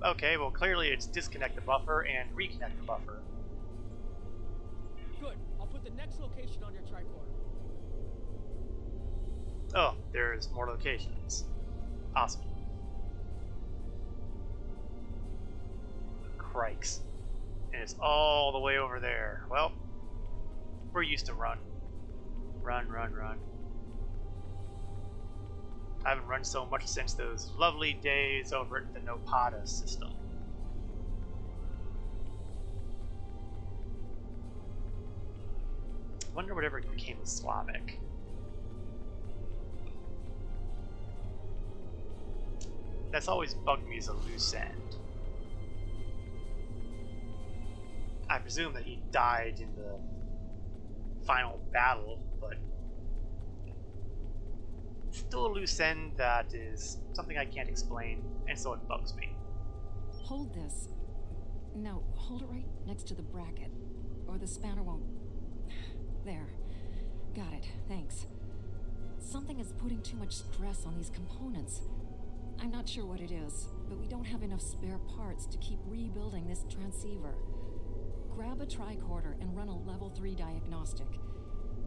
Okay, well clearly it's disconnect the buffer and reconnect the buffer.
Good. I'll put the next location on your tricorder.
Oh, there's more locations. Awesome. Crikes. And it's all the way over there. Well, we're used to run. Run, run, run. I haven't run so much since those lovely days over at the Nopada system. Wonder whatever became of Slavic. That's always bugged me as a loose end. I presume that he died in the final battle, but still a loose end that is something I can't explain, and so it bugs me.
Hold this. No, hold it right next to the bracket, or the spanner won't... There. Got it. Thanks. Something is putting too much stress on these components. I'm not sure what it is, but we don't have enough spare parts to keep rebuilding this transceiver. Grab a tricorder and run a level 3 diagnostic.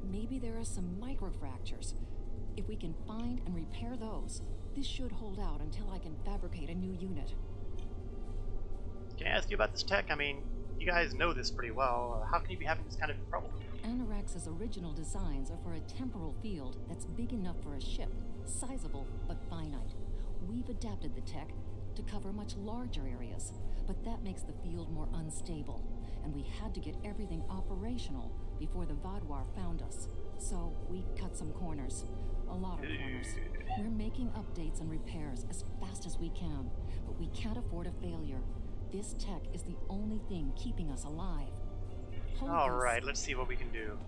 Maybe there are some microfractures. If we can find and repair those, this should hold out until I can fabricate a new unit.
Can I ask you about this tech? I mean, you guys know this pretty well. How can you be having this kind of trouble?
Anorax's original designs are for a temporal field that's big enough for a ship, sizable but finite. We've adapted the tech to cover much larger areas, but that makes the field more unstable, and we had to get everything operational before the Vaadwaur found us. So we cut some corners. A lot of corners. We're making updates and repairs as fast as we can, but we can't afford a failure. This tech is the only thing keeping us alive.
Alright, let's see what we can do.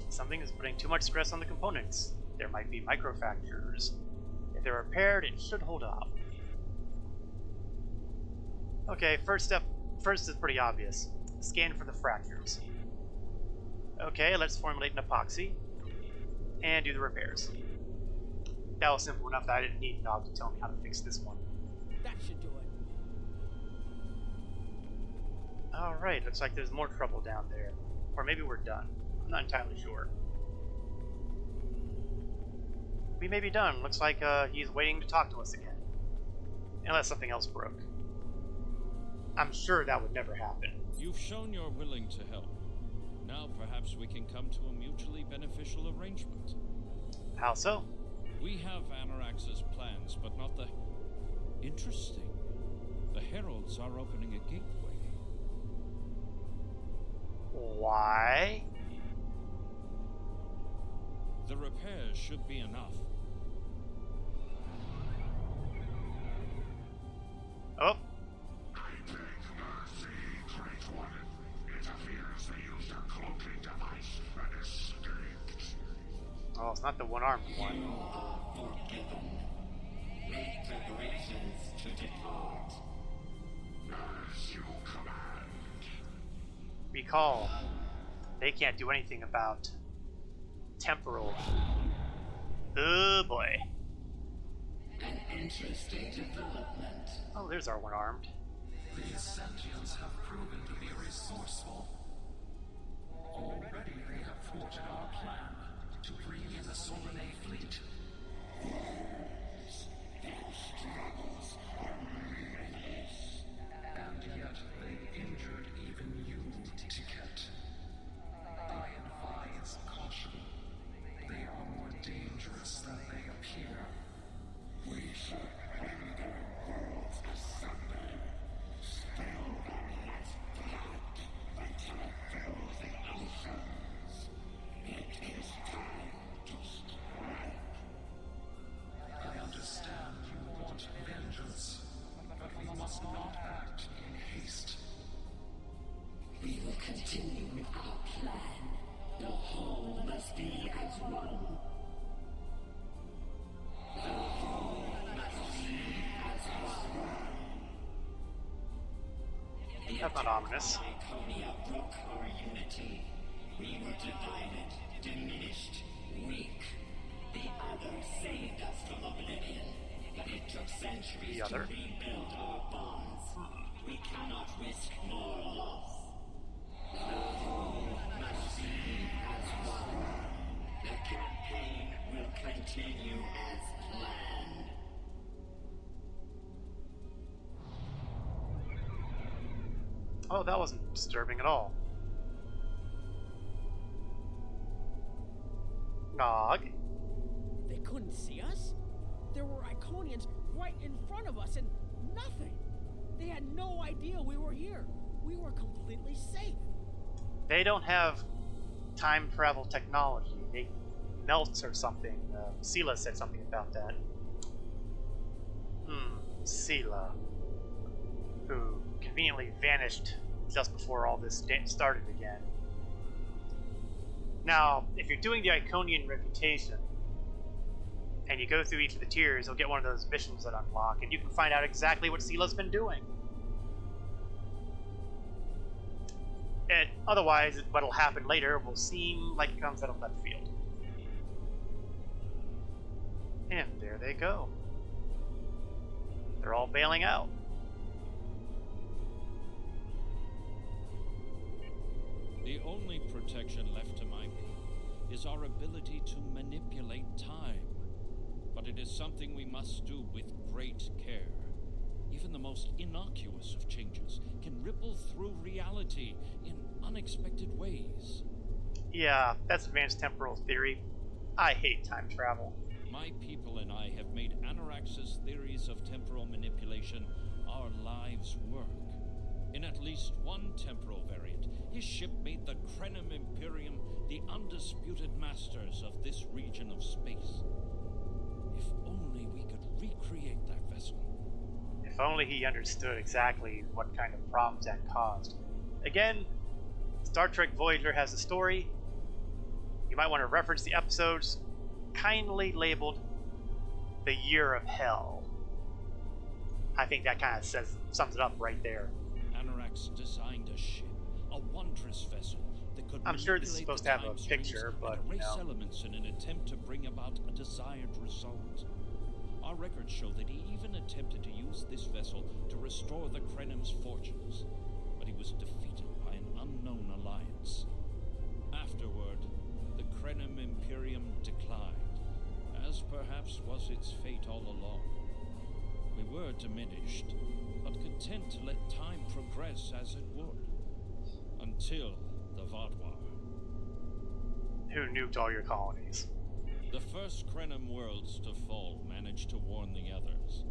Something is putting too much stress on the components. There might be microfractures. If they're repaired, it should hold up. Okay, first is pretty obvious. Scan for the fractures. Okay, let's formulate an epoxy and do the repairs. That was simple enough that I didn't need Nog to tell me how to fix this one.
That should do it.
Alright, looks like there's more trouble down there. Or maybe we're done. I'm not entirely sure. We may be done. Looks like he's waiting to talk to us again. Unless something else broke. I'm sure that would never happen.
You've shown you're willing to help. Now perhaps we can come to a mutually beneficial arrangement.
How so?
We have Anorax's plans, but not the... Interesting. The Heralds are opening a gateway.
Why?
The repairs should be enough.
Oh. Oh, it's not the one-armed one. Recall. They can't do anything about temporal. Oh boy.
An interesting development.
Oh, there's our one-armed.
These sentients have proven to be resourceful. Already they have thwarted our plan to bring in the Solanae fleet. And yet they injured even you, Ticket. I advise caution. They are more dangerous than they appear. We should render worlds asunder. Still there is blood until it fills the oceans. It is
That's not ominous.
Iconia broke our unity. We were divided, diminished, weak. The other saved us from oblivion, but it took centuries to rebuild our bonds. We cannot risk more loss. The whole must be as one. The campaign will continue as planned.
Oh, that wasn't disturbing at all. Nog.
They couldn't see us? There were Iconians right in front of us and nothing. They had no idea we were here. We were completely safe.
They don't have time travel technology. They melt or something. Sela said something about that. Sela, who conveniently vanished just before all this started again. Now, if you're doing the Iconian reputation, and you go through each of the tiers, you'll get one of those missions that unlock, and you can find out exactly what Sela's been doing. And otherwise, what'll happen later will seem like it comes out of left field. And there they go. They're all bailing out.
The only protection left to my people is our ability to manipulate time. But it is something we must do with great care. Even the most innocuous of changes can ripple through reality in unexpected ways.
Yeah, that's advanced temporal theory. I hate time travel.
My people and I have made Anorax's theories of temporal manipulation our lives' work. In at least one temporal variant, his ship made the Krenim Imperium the undisputed masters of this region of space. If only we could recreate that vessel.
If only he understood exactly what kind of problems that caused. Again, Star Trek Voyager has a story. You might want to reference the episodes kindly labeled The Year of Hell. I think that kind of sums it up right there.
Anorax designed a ship, a wondrous vessel that could
I'm sure this is supposed to have a picture, but
erase elements in an attempt to bring about a desired result. Our records show that he even attempted to use this vessel to restore the Krenim's fortunes, but he was defeated by an unknown alliance. Afterward, the Krenim Imperium declined, as perhaps was its fate all along. We were diminished, but content to let time progress as it would, until the Vaadwaur.
Who nuked all your colonies?
The first Krenim worlds to fall managed to warn the others.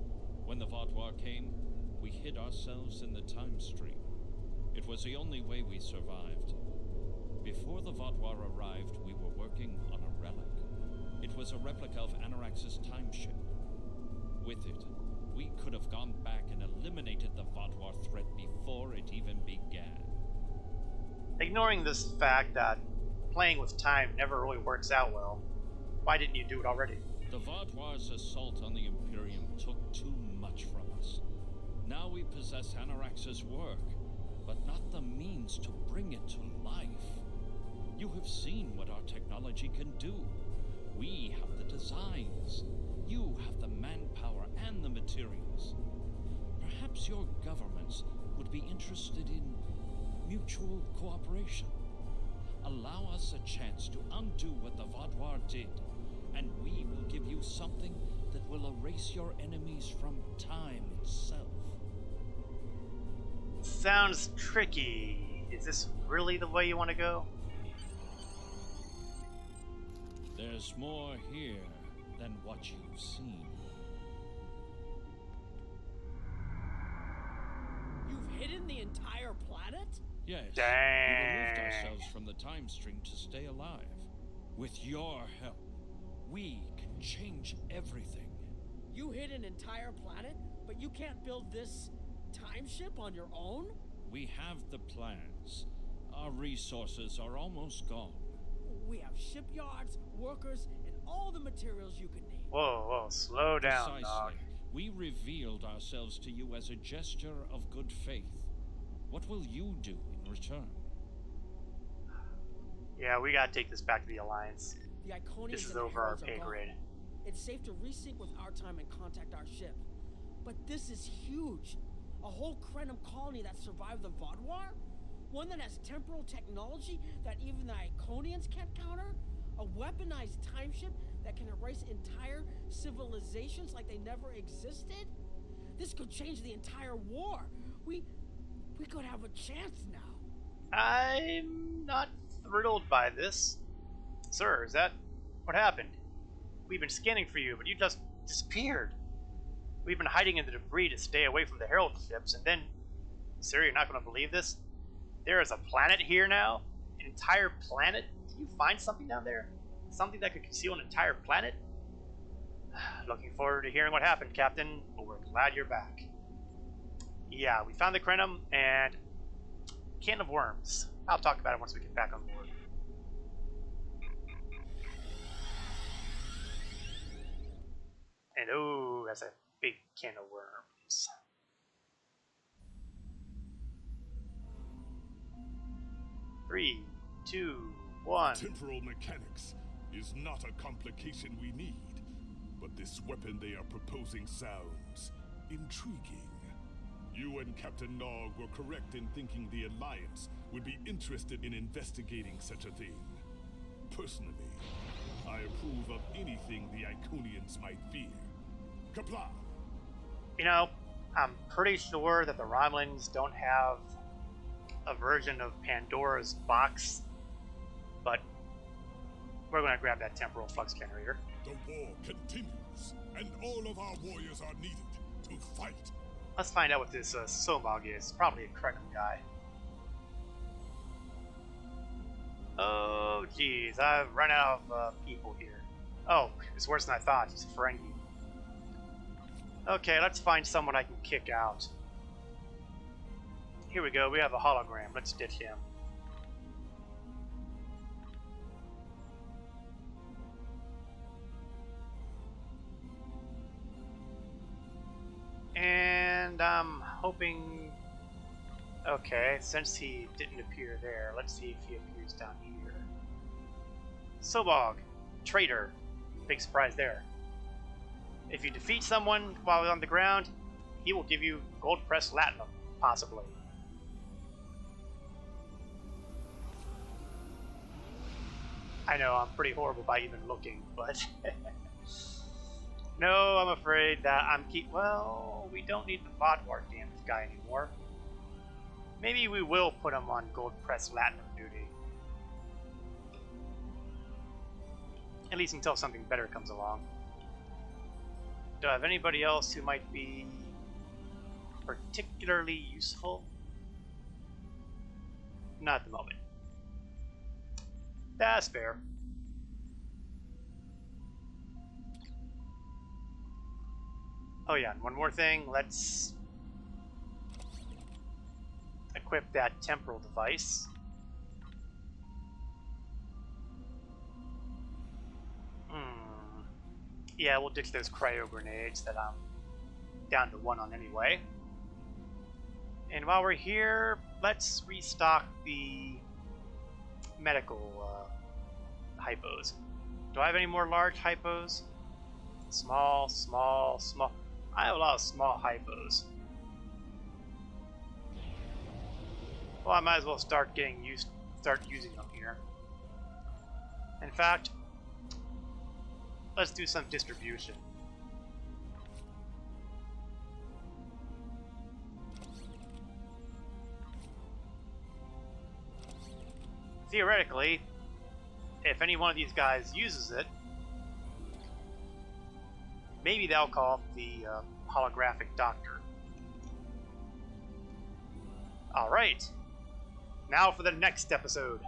When the Vaadwaur came, we hid ourselves in the time stream. It was the only way we survived. Before the Vaadwaur arrived, we were working on a relic. It was a replica of Anorax's time ship. With it, we could have gone back and eliminated the Vaadwaur threat before it even began.
Ignoring this fact that playing with time never really works out well, why didn't you do it already?
The Vaadwaur's assault on the Imperium took too much from us. Now we possess Anorax's work, but not the means to bring it to life. You have seen what our technology can do. We have the designs. You have the manpower and the materials. Perhaps your governments would be interested in mutual cooperation. Allow us a chance to undo what the Vaadwaur did, and we will give you something that will erase your enemies from time itself.
Sounds tricky. Is this really the way you want to go?
There's more here than what you've seen.
You've hidden the entire planet?
Yes.
Dang.
We removed ourselves from the time stream to stay alive. With your help, we can change everything.
You hid an entire planet, but you can't build this time ship on your own?
We have the plans. Our resources are almost gone.
We have shipyards, workers, and all the materials you could need.
Whoa, slow down,
Precisely.
dog.
We revealed ourselves to you as a gesture of good faith. What will you do in return?
Yeah, we gotta take this back to the Alliance.
The Iconians
This is
and the
over our
Heralds are
pay
gone.
grade.
It's safe to resync with our time and contact our ship. But this is huge. A whole Krenim colony that survived the Vodwar? One that has temporal technology that even the Iconians can't counter? A weaponized time ship that can erase entire civilizations like they never existed? This could change the entire war. We could have a chance now.
I'm not thrilled by this. Sir, is that what happened? We've been scanning for you, but you just disappeared. We've been hiding in the debris to stay away from the Herald ships, and then... Sir, you're not going to believe this? There is a planet here now? An entire planet? Did you find something down there? Something that could conceal an entire planet? Looking forward to hearing what happened, Captain, but we're glad you're back. Yeah, we found the Krenim, and... can of worms. I'll talk about it once we get back on board. And oh, that's a big can of worms. Three, two, one.
Temporal mechanics is not a complication we need, but this weapon they are proposing sounds intriguing. You and Captain Nog were correct in thinking the Alliance would be interested in investigating such a thing. Personally, I approve of anything the Iconians might fear. Kapla!
You know, I'm pretty sure that the Romulans don't have a version of Pandora's box, but we're going to grab that temporal flux generator.
The war continues, and all of our warriors are needed to fight.
Let's find out what this Somog is. Probably a Krenim guy. Oh, geez. I've run out of people here. Oh, it's worse than I thought. It's a Ferengi. Okay, let's find someone I can kick out. Here we go. We have a hologram. Let's ditch him. And I'm hoping... Okay, since he didn't appear there, let's see if he appears down here. Sobog, traitor. Big surprise there. If you defeat someone while on the ground, he will give you gold-pressed latinum, possibly. I know, I'm pretty horrible by even looking, but... No, I'm afraid that well, we don't need the Vodwar damage guy anymore. Maybe we will put him on gold-pressed latinum duty. At least until something better comes along. Do I have anybody else who might be particularly useful? Not at the moment. That's fair. Oh yeah, and one more thing, let's equip that temporal device. Yeah, we'll ditch those cryo grenades that I'm down to 1 on anyway. And while we're here, let's restock the medical hypos. Do I have any more large hypos? Small, small, small. I have a lot of small hypos. Well, I might as well start using them here. In fact, let's do some distribution. Theoretically, if any one of these guys uses it, maybe they'll call it the holographic doctor. Alright, now for the next episode.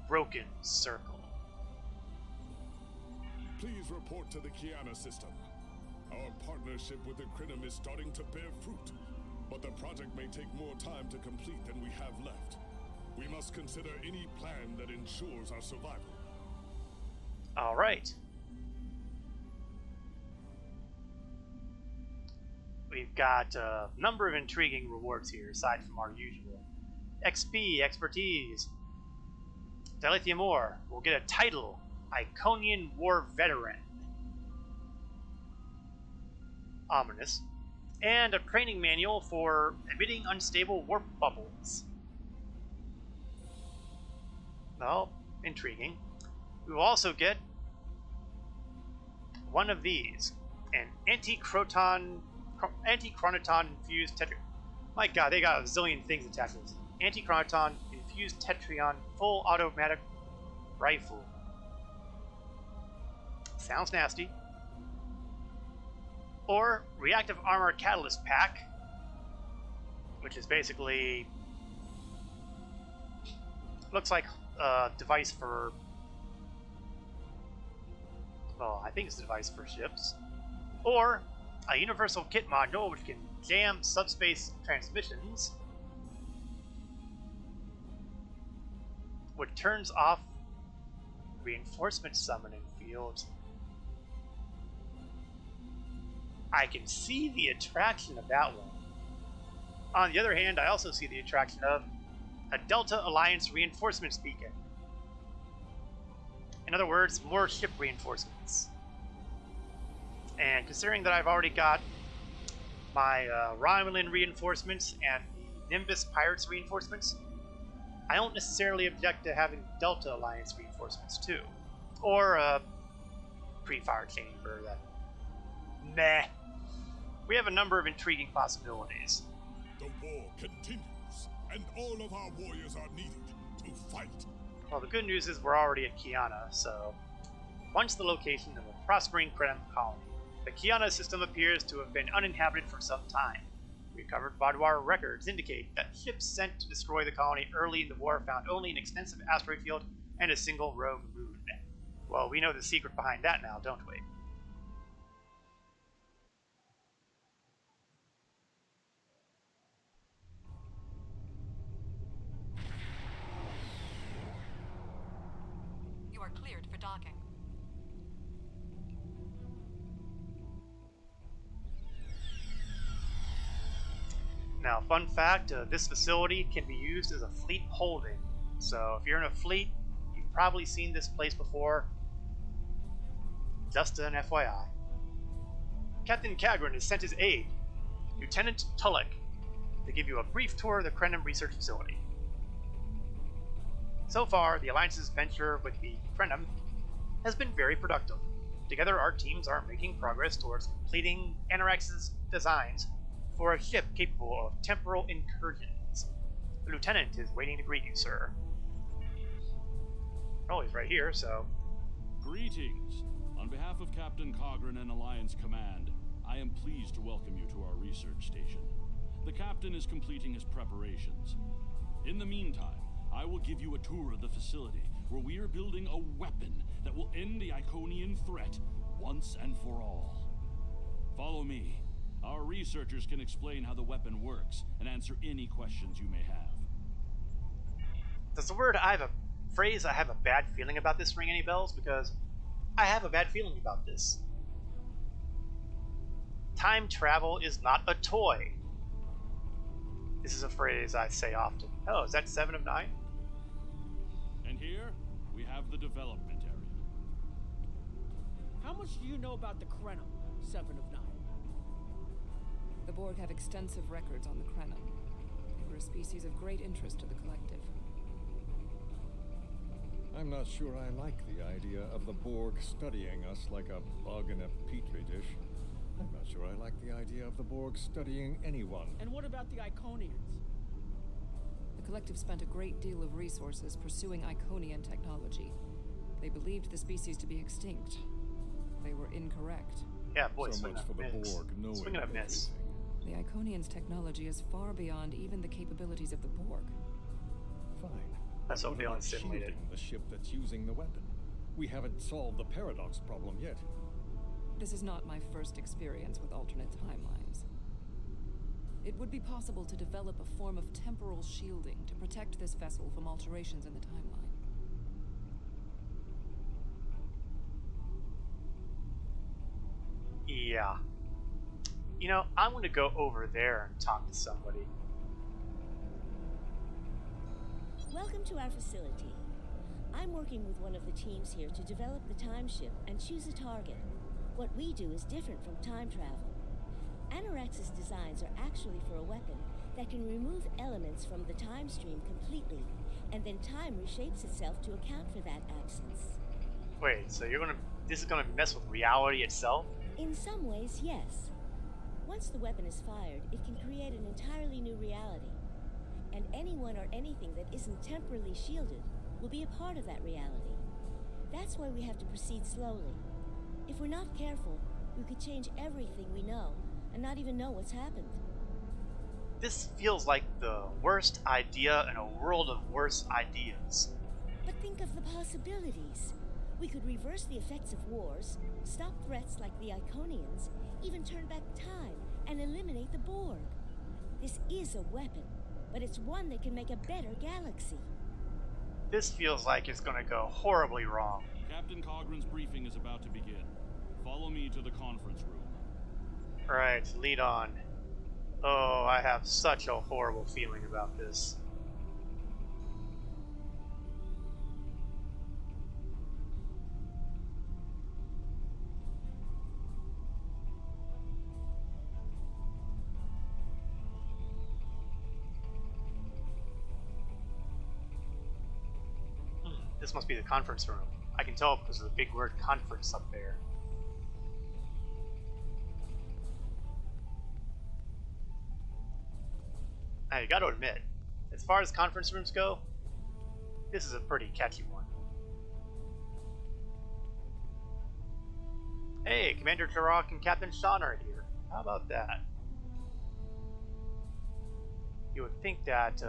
Broken Circle.
Please report to the Kiana system. Our partnership with the Krenim is starting to bear fruit, but the project may take more time to complete than we have left. We must consider any plan that ensures our survival. All right.
we've got a number of intriguing rewards here, aside from our usual XP, expertise. Dilithium ore will get a title, Iconian War Veteran. Ominous. And a training manual for emitting unstable warp bubbles. Well, intriguing. We will also get one of these, an anti-chronoton infused tetra. My God, they got a zillion things attached to this. Anti-chronoton infused tetrion full automatic rifle. Sounds nasty. Or reactive armor catalyst pack, which is basically looks like a device for. Well, I think it's a device for ships. Or a universal kit module which can jam subspace transmissions, which turns off reinforcement summoning fields. I can see the attraction of that one. On the other hand, I also see the attraction of a Delta Alliance reinforcements beacon. In other words, more ship reinforcements. And considering that I've already got my Romulan reinforcements and the Nimbus Pirates reinforcements, I don't necessarily object to having Delta Alliance reinforcements too. Or a pre-fire chamber that... Meh. We have a number of intriguing possibilities.
The war continues, and all of our warriors are needed to fight.
Well, the good news is we're already at Kiana, so once the location of a prospering Krenim colony, the Kiana system appears to have been uninhabited for some time. Recovered Vaadwaur records indicate that ships sent to destroy the colony early in the war found only an extensive asteroid field and a single rogue moon. Well, we know the secret behind that now, don't we?
You are cleared for docking.
Now, fun fact, this facility can be used as a fleet holding. So if you're in a fleet, you've probably seen this place before. Just an FYI. Captain Kagran has sent his aide, Lieutenant Tulloch, to give you a brief tour of the Krenim research facility. So far, the Alliance's venture with the Krenim has been very productive. Together, our teams are making progress towards completing Anorax's designs for a ship capable of temporal incursions. The lieutenant is waiting to greet you, sir. Oh, he's right here, so...
Greetings. On behalf of Captain Kagran and Alliance Command, I am pleased to welcome you to our research station. The captain is completing his preparations. In the meantime, I will give you a tour of the facility, where we are building a weapon that will end the Iconian threat once and for all. Follow me. Our researchers can explain how the weapon works and answer any questions you may have.
Does the word phrase I have a bad feeling about this ring any bells? Because I have a bad feeling about this. Time travel is not a toy. This is a phrase I say often. Oh, is that 7 of 9?
And here, we have the development area.
How much do you know about the Krenim, 7 of 9?
The Borg have extensive records on the Krenim. They were a species of great interest to the collective.
I'm not sure I like the idea of the Borg studying us like a bug in a petri dish. I'm not sure I like the idea of the Borg studying anyone.
And what about the Iconians?
The collective spent a great deal of resources pursuing Iconian technology. They believed the species to be extinct. They were incorrect.
Yeah, boy,
so much for the Borg knowing
swing and a miss.
The Iconians' technology is far beyond even the capabilities of the Borg.
Fine.
That's
what
feeling
about
simulated.
shielding the ship that's using the weapon? We haven't solved the paradox problem yet.
This is not my first experience with alternate timelines. It would be possible to develop a form of temporal shielding to protect this vessel from alterations in the timeline.
You know, I'm going to go over there and talk to somebody.
Welcome to our facility. I'm working with one of the teams here to develop the time ship and choose a target. What we do is different from time travel. Anorax's designs are actually for a weapon that can remove elements from the time stream completely, and then time reshapes itself to account for that absence.
Wait, so this is gonna mess with reality itself?
In some ways, yes. Once the weapon is fired, it can create an entirely new reality. And anyone or anything that isn't temporally shielded will be a part of that reality. That's why we have to proceed slowly. If we're not careful, we could change everything we know and not even know what's happened.
This feels like the worst idea in a world of worse ideas.
But think of the possibilities. We could reverse the effects of wars, stop threats like the Iconians, even turn back time and eliminate the Borg. This is a weapon, but it's one that can make a better galaxy.
This feels like it's gonna go horribly wrong.
Captain Cogran's briefing is about to begin. Follow me to the conference room.
Alright, lead on. Oh, I have such a horrible feeling about this. This must be the conference room. I can tell because of the big word conference up there. I gotta admit, as far as conference rooms go, this is a pretty catchy one. Hey, Commander Turok and Captain Sean are here. How about that? You would think that,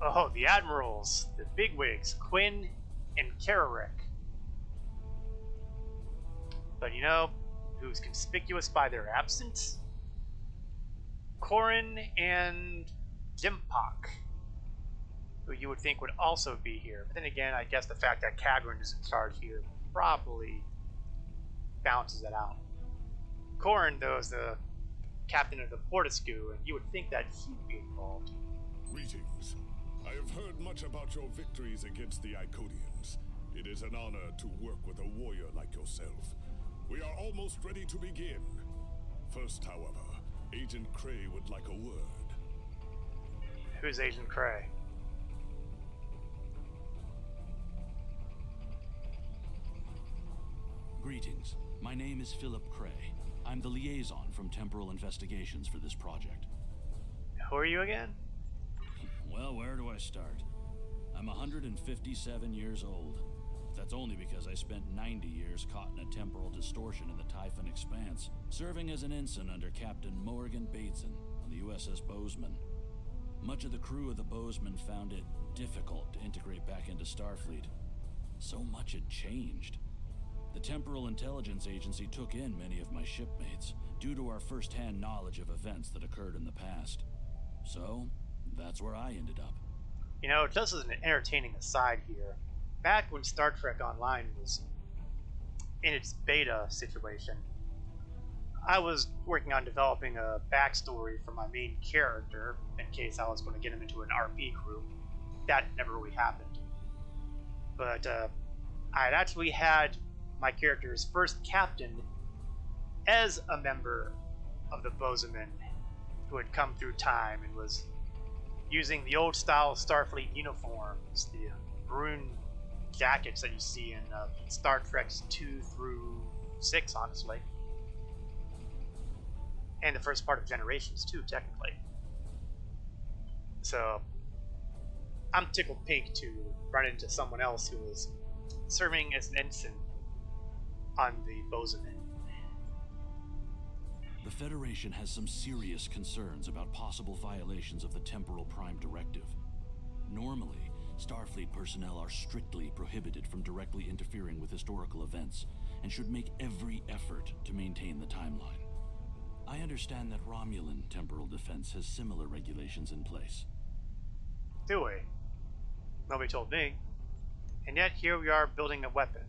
oh, the admirals, the bigwigs, Quinn and Kararek. But you know, who's conspicuous by their absence? Corin and Jimpak, who you would think would also be here. But then again, I guess the fact that Kagran is in charge here probably balances it out. Corin, though, is the captain of the Fortescue, and you would think that he'd be involved.
Greetings. I have heard much about your victories against the Iconians. It is an honor to work with a warrior like yourself. We are almost ready to begin. First, however, Agent Cray would like a word.
Who's Agent Cray?
Greetings. My name is Philip Cray. I'm the liaison from Temporal Investigations for this project.
Who are you again?
Well, where do I start? I'm 157 years old. That's only because I spent 90 years caught in a temporal distortion in the Typhon Expanse, serving as an ensign under Captain Morgan Bateson on the USS Bozeman. Much of the crew of the Bozeman found it difficult to integrate back into Starfleet. So much had changed. The Temporal Intelligence Agency took in many of my shipmates due to our first-hand knowledge of events that occurred in the past. So, that's where I ended up.
You know, just as an entertaining aside here, back when Star Trek Online was in its beta situation, I was working on developing a backstory for my main character in case I was going to get him into an RP group. That never really happened. But I had actually had my character's first captain as a member of the Bozeman who had come through time and was using the old style Starfleet uniforms, the maroon jackets that you see in Star Treks 2 through 6, honestly. And the first part of Generations too, technically. So, I'm tickled pink to run into someone else who was serving as an ensign on the Bozeman.
The Federation has some serious concerns about possible violations of the Temporal Prime Directive. Normally, Starfleet personnel are strictly prohibited from directly interfering with historical events, and should make every effort to maintain the timeline. I understand that Romulan temporal defense has similar regulations in place.
Do we? Nobody told me. And yet here we are building a weapon.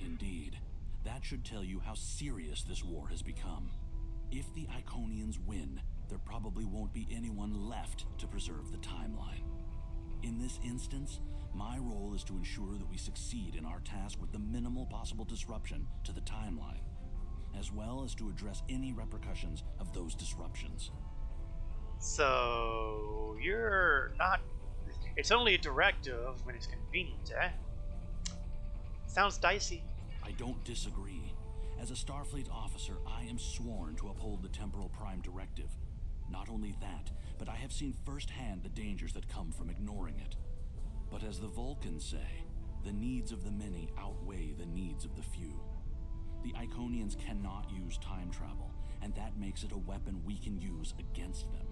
Indeed. That should tell you how serious this war has become. If the Iconians win, there probably won't be anyone left to preserve the timeline. In this instance, my role is to ensure that we succeed in our task with the minimal possible disruption to the timeline, as well as to address any repercussions of those disruptions.
So, you're not... It's only a directive when it's convenient, eh? Sounds dicey.
I don't disagree. As a Starfleet officer, I am sworn to uphold the Temporal Prime Directive. Not only that, but I have seen firsthand the dangers that come from ignoring it. But as the Vulcans say, the needs of the many outweigh the needs of the few. The Iconians cannot use time travel, and that makes it a weapon we can use against them.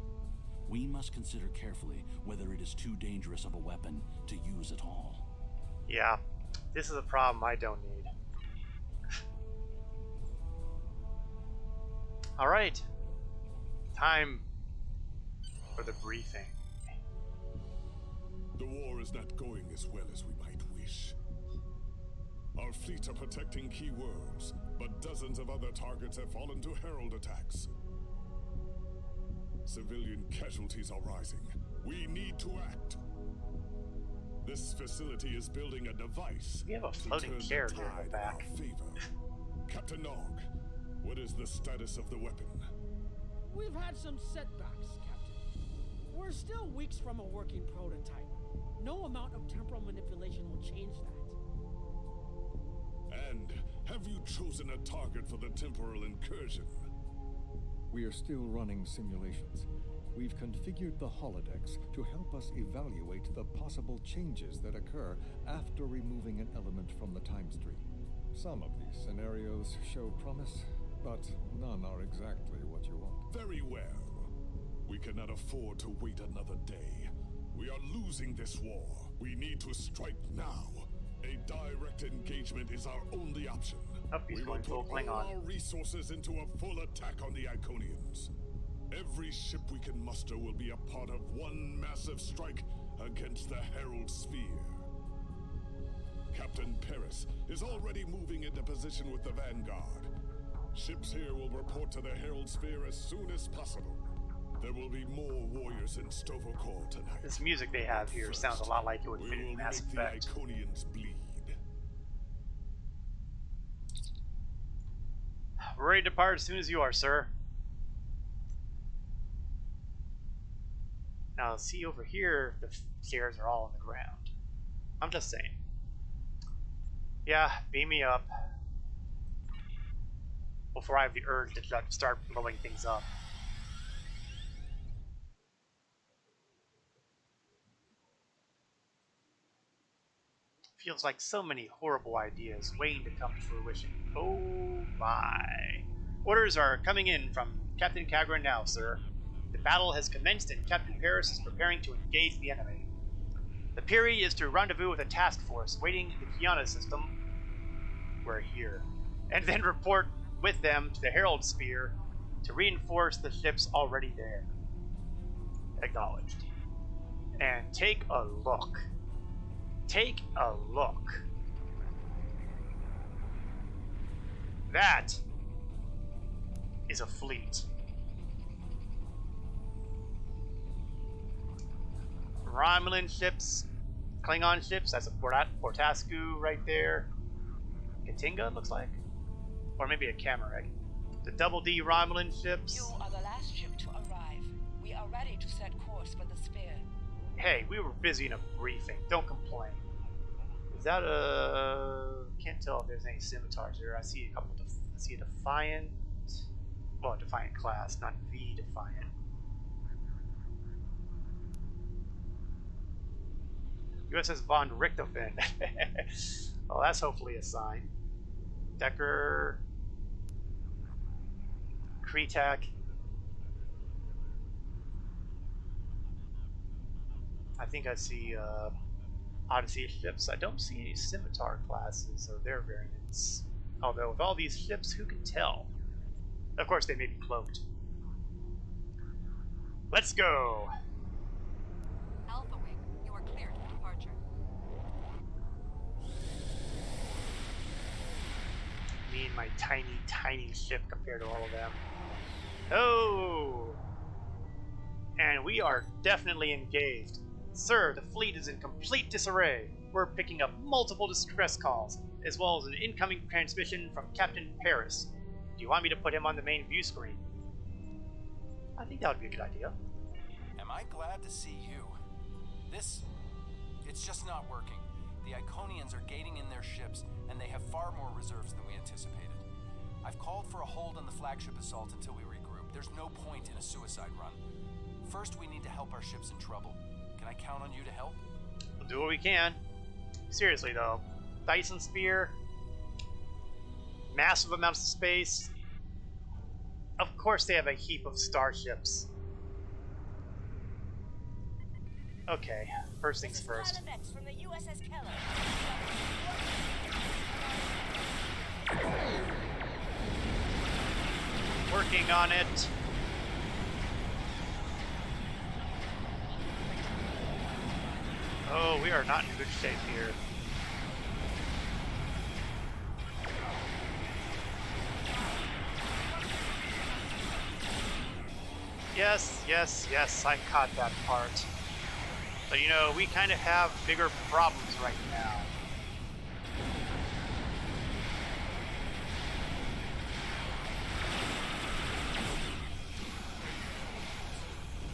We must consider carefully whether it is too dangerous of a weapon to use at all.
Yeah, this is a problem I don't need. Alright. Time for the briefing.
The war is not going as well as we might wish. Our fleet are protecting key worlds, but dozens of other targets have fallen to Herald attacks. Civilian casualties are rising. We need to act. This facility is building a device.
We have a floating character in the back.
Captain Nog, what is the status of the weapon?
We've had some setbacks, Captain. We're still weeks from a working prototype. No amount of temporal manipulation will change that.
And have you chosen a target for the temporal incursion?
We are still running simulations. We've configured the holodecks to help us evaluate the possible changes that occur after removing an element from the time stream. Some of these scenarios show promise, but none are exactly what you want.
Very well. We cannot afford to wait another day. We are losing this war. We need to strike now. A direct engagement is our only option. We will put all our resources into a full attack on the Iconians. Every ship we can muster will be a part of one massive strike against the Herald Sphere. Captain Paris is already moving into position with the Vanguard. Ships here will report to the Herald Sphere as soon as possible. There will be more warriors in Stovokor tonight.
This music they have here sounds a lot like it would fit in Mass Effect.
The Iconians bleed.
We're ready to depart as soon as you are, sir. Now, see over here, the stairs are all on the ground. I'm just saying. Yeah, beam me up. Before I have the urge to start blowing things up. Feels like so many horrible ideas waiting to come to fruition. Oh my. Orders are coming in from Captain Kagran now, sir. The battle has commenced and Captain Paris is preparing to engage the enemy. The Piri is to rendezvous with a task force waiting in the Kiana system. We're here. And then report with them to the Herald Sphere to reinforce the ships already there. Acknowledged. And take a look. Take a look. That is a fleet. Romulan ships, Klingon ships, that's a Portascu right there. Katinga, looks like. Or maybe a Camareg. The Double D Romulan ships.
You are the last ship to arrive. We are ready to set course for the Sphere.
Hey, we were busy in a briefing. Don't complain. Is that a... Can't tell if there's any scimitars here. I see a couple. I see a Defiant. Well, Defiant class, not V Defiant. USS von Richthofen. Well, that's hopefully a sign. Decker. Kretak. I think I see Odyssey ships. I don't see any Scimitar classes or their variants. Although with all these ships, who can tell? Of course, they may be cloaked. Let's go!
Alpha Wing, you are cleared for departure.
Me and my tiny, tiny ship compared to all of them. Oh! And we are definitely engaged. Sir, the fleet is in complete disarray. We're picking up multiple distress calls, as well as an incoming transmission from Captain Paris. Do you want me to put him on the main view screen? I think that would be a good idea.
Am I glad to see you? It's just not working. The Iconians are gating in their ships, and they have far more reserves than we anticipated. I've called for a hold on the flagship assault until we regroup. There's no point in a suicide run. First, we need to help our ships in trouble. Can I count on you to help?
We'll do what we can. Seriously, though. Dyson Spear. Massive amounts of space. Of course they have a heap of starships. Okay, first things first.
From the USS Keller.
Working on it. Oh, we are not in good shape here. Yes, I caught that part. But you know, we kind of have bigger problems right now.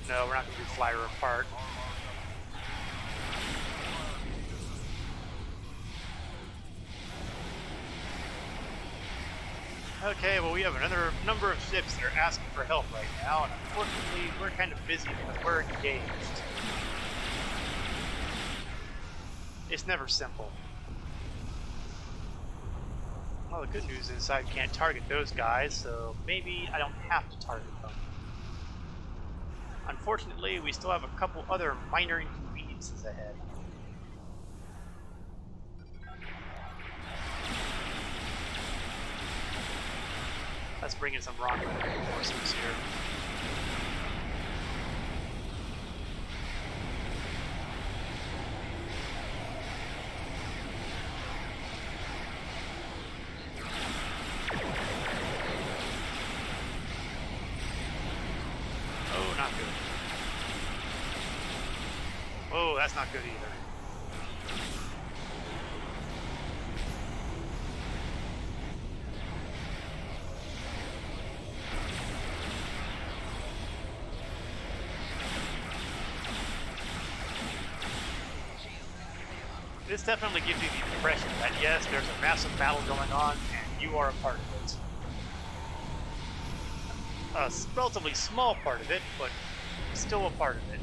No, we're not going to do Flyer apart. Okay, well we have another number of ships that are asking for help right now, and unfortunately we're kind of busy because we're engaged. It's never simple. Well, the good news is I can't target those guys, so maybe I don't have to target them. Unfortunately, we still have a couple other minor inconveniences ahead. Let's bring in some rocket reinforcements here. Oh, not good. Oh, that's not good either. This definitely gives you the impression that yes, there's a massive battle going on, and you are a part of it. A relatively small part of it, but still a part of it.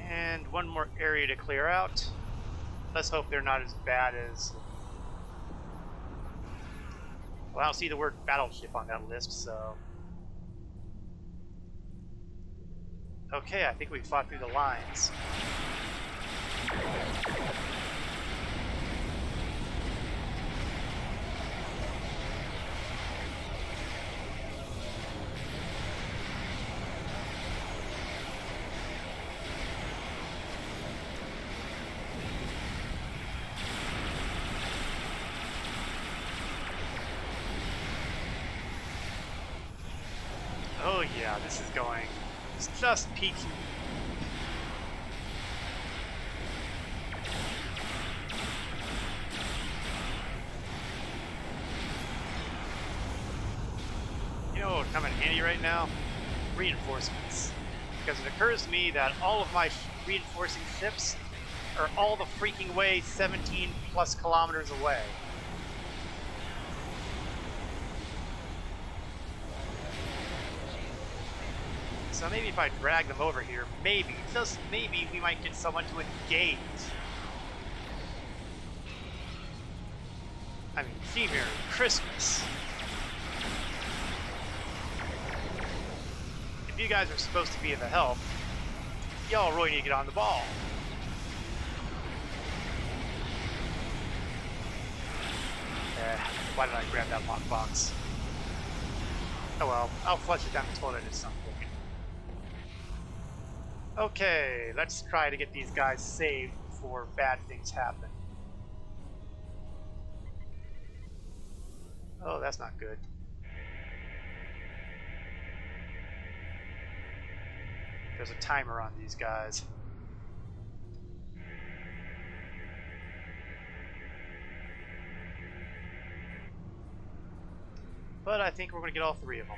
And one more area to clear out. Let's hope they're not as bad as... Well, I don't see the word battleship on that list, so... Okay, I think we fought through the lines. Oh yeah, this is going... It's just peaking. You know what would come in handy right now? Reinforcements. Because it occurs to me that all of my reinforcing ships are all the freaking way 17 plus kilometers away. So maybe if I drag them over here, maybe, just maybe, we might get someone to engage. I mean, gee, Merry Christmas. If you guys are supposed to be of help, y'all really need to get on the ball. Why did I grab that lockbox? Oh well, I'll flush it down the toilet at some point. Okay, let's try to get these guys saved before bad things happen. Oh, that's not good. There's a timer on these guys. But I think we're going to get all three of them.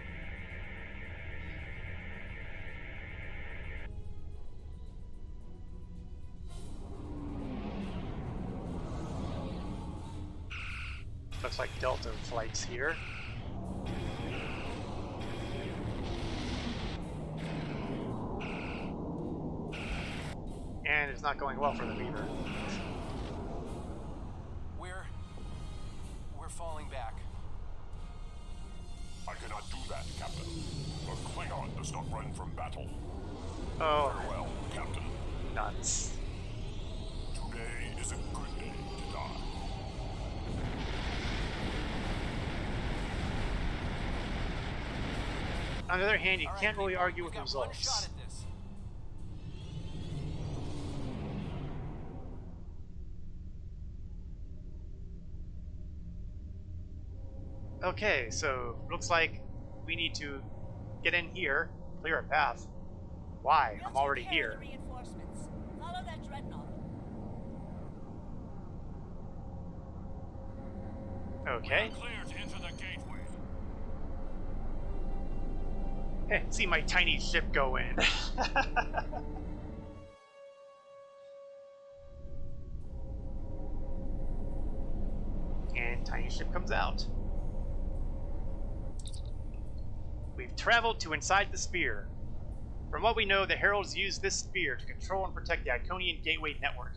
Looks like Delta flights here. And it's not going well for them either.
We're falling back.
I cannot do that, Captain. A Klingon does not run from battle.
Oh.
Farewell, Captain.
Nuts.
Today is a good day to die.
On the other hand, you can't really argue with results.
One shot at this.
Okay, so looks like we need to get in here, clear a path. Why? I'm already here.
Reinforcements. Follow that dreadnought.
Okay.
Clear to enter the gateway.
Hey, see my tiny ship go in. And tiny ship comes out. We've traveled to inside the sphere. From what we know, the Heralds used this sphere to control and protect the Iconian Gateway network.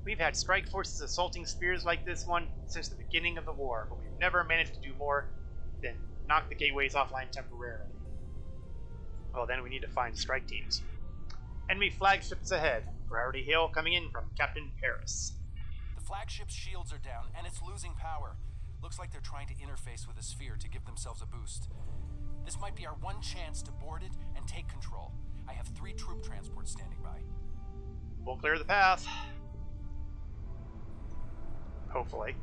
We've had strike forces assaulting spheres like this one since the beginning of the war, but we've never managed to do more than knock the gateways offline temporarily. Well, then we need to find strike teams. Enemy flagships ahead. Priority hail coming in from Captain Paris.
The flagship's shields are down, and it's losing power. Looks like they're trying to interface with a sphere to give themselves a boost. This might be our one chance to board it and take control. I have 3 troop transports standing by.
We'll clear the path. Hopefully.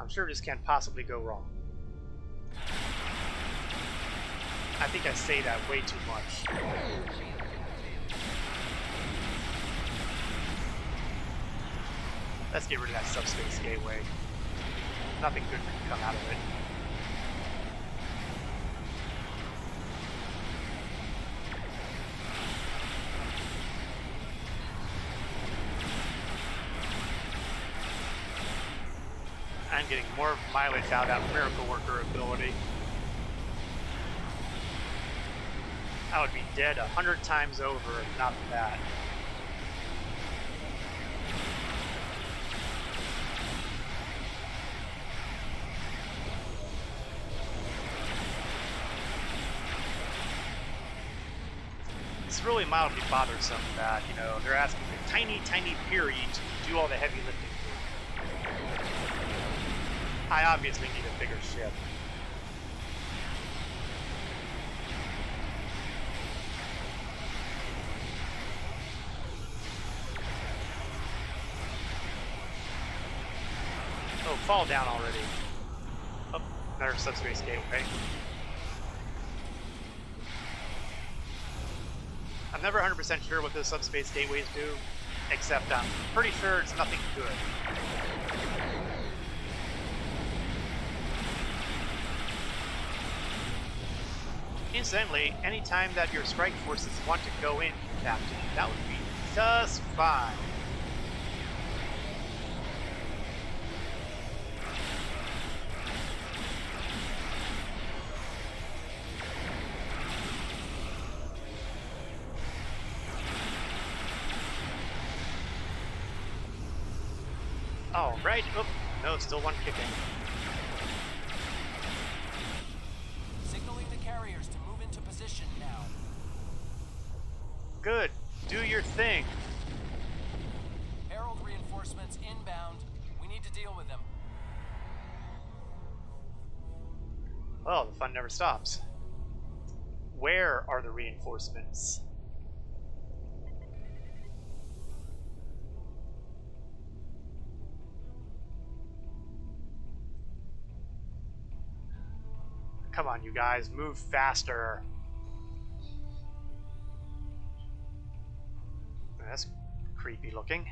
I'm sure this can't possibly go wrong. I think I say that way too much. Let's get rid of that subspace gateway. Nothing good can come out of it. I'm getting more mileage out of that Miracle Worker ability. I would be dead 100 times over if not for that. It's really mildly bothersome that, you know, they're asking a tiny, tiny Piri to do all the heavy lifting. I obviously need a bigger ship. Oh, fall down already. Oh, another subspace gateway. I'm never 100% sure what those subspace gateways do, except I'm pretty sure it's nothing good. Incidentally, anytime that your strike forces want to go in, Captain, that would be just fine. All right. Oh, no, still one kicking.
Signaling the carriers to move into position now.
Good. Do your thing.
Herald reinforcements inbound. We need to deal with them.
Well, the fun never stops. Where are the reinforcements? Come on, you guys, move faster. That's creepy looking.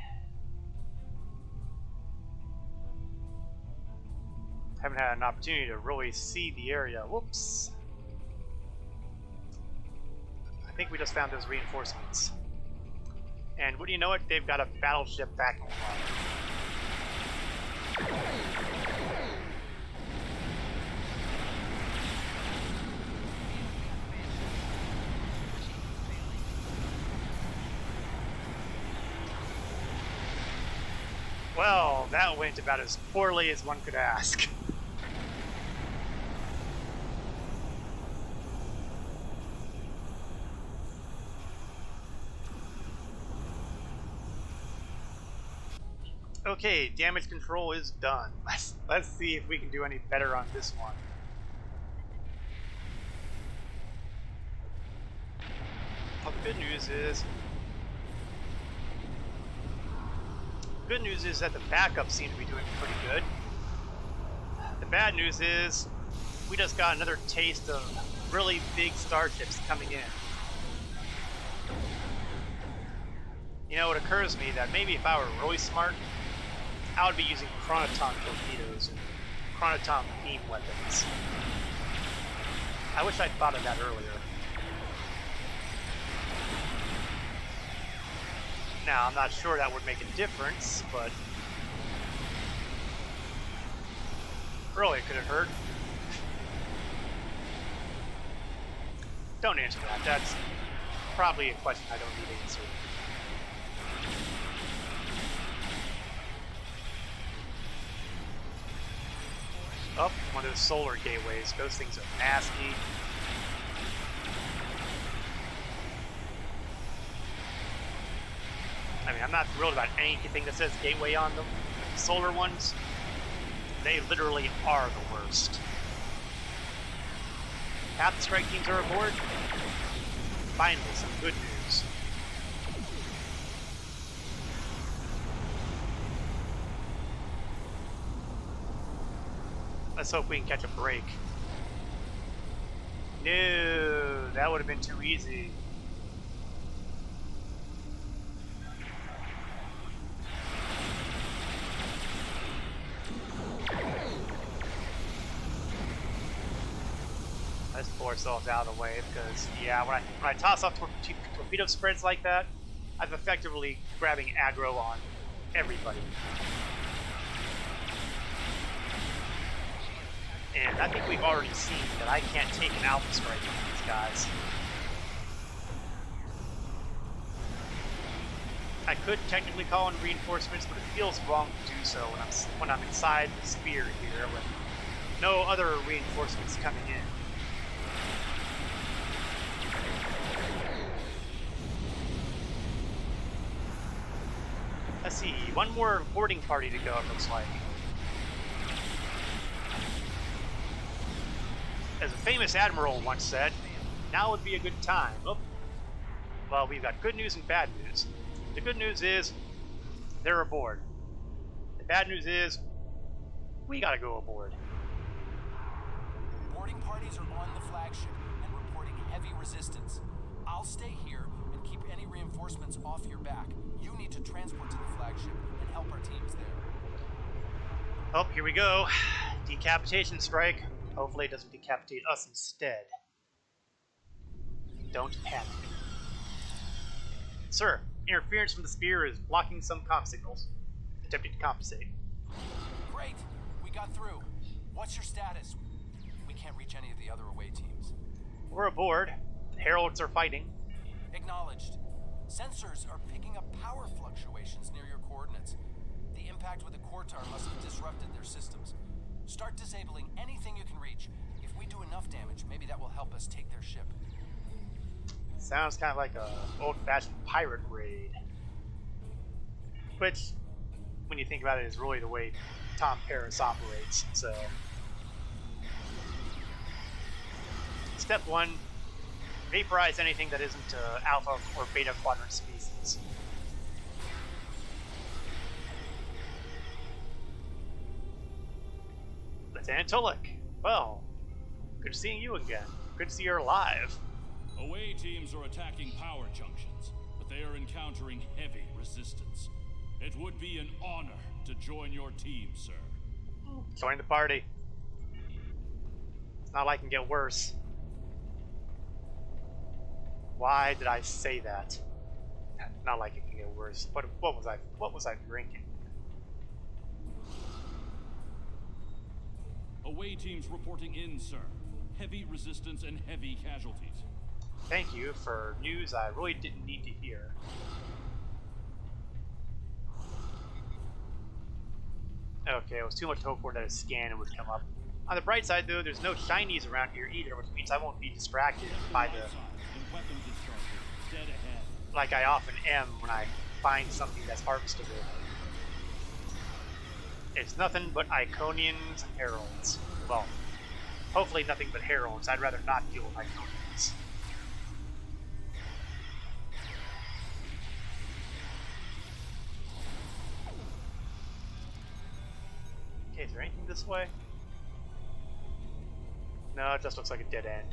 Haven't had an opportunity to really see the area. Whoops. I think we just found those reinforcements. And what do you know it? They've got a battleship back on. Well, that went about as poorly as one could ask. Okay, damage control is done. Let's see if we can do any better on this one. Well, the good news is that the backups seem to be doing pretty good. The bad news is we just got another taste of really big starships coming in. You know, it occurs to me that maybe if I were really smart, I would be using chronoton torpedoes and chronoton beam weapons. I wish I'd thought of that earlier. Now, I'm not sure that would make a difference, but really, could it hurt? Don't answer that. That's probably a question I don't need to answer. Oh, one of those solar gateways. Those things are nasty. I mean, I'm not thrilled about anything that says gateway on them. The solar ones, they literally are the worst. Half the strike teams are aboard. Finally, some good news. Let's hope we can catch a break. No, that would have been too easy. Let's pull ourselves out of the way because, yeah, when I toss off torpedo spreads like that, I'm effectively grabbing aggro on everybody. And I think we've already seen that I can't take an alpha strike with these guys. I could technically call in reinforcements, but it feels wrong to do so when I'm inside the sphere here with no other reinforcements coming in. Let's see, one more boarding party to go, it looks like. As a famous admiral once said, now would be a good time. Oh. Well, we've got good news and bad news. The good news is, they're aboard. The bad news is, we gotta go aboard.
Boarding parties are on the flagship and reporting heavy resistance. I'll stay here and keep any reinforcements off your back. You need to transport to the flagship and help our teams there.
Oh, here we go. Decapitation strike. Hopefully it doesn't decapitate us instead. Don't panic. Sir, interference from the sphere is blocking some comm signals. Attempting to compensate.
Great! We got through. What's your status? We can't reach any of the other away teams.
We're aboard. The Heralds are fighting.
Acknowledged. Sensors are picking up power fluctuations near your coordinates. The impact with the Quartar must have disrupted their systems. Start disabling anything you can reach. If we do enough damage, maybe that will help us take their ship.
Sounds kind of like a old-fashioned pirate raid. Which, when you think about it, is really the way Tom Paris operates, so... Step 1, vaporize anything that isn't Alpha or Beta Quadrant species. Lieutenant Tulloch, well, good seeing you again. Good to see you're alive.
Away teams are attacking power junctions, but but they are encountering heavy resistance. It would be an honor to join your team, sir.
Join the party. It's not like it can get worse. Why did I say that? Not like it can get worse. What was I drinking?
Away teams reporting in, sir. Heavy resistance and heavy casualties.
Thank you for news I really didn't need to hear. Okay, it was too much to hope for that a scan would come up. On the bright side, though, there's no shinies around here either, which means I won't be distracted by the... like I often am when I find something that's harvestable. It's nothing but Iconians and Heralds. Well, hopefully nothing but Heralds. I'd rather not deal with Iconians. Okay, is there anything this way? No, it just looks like a dead end.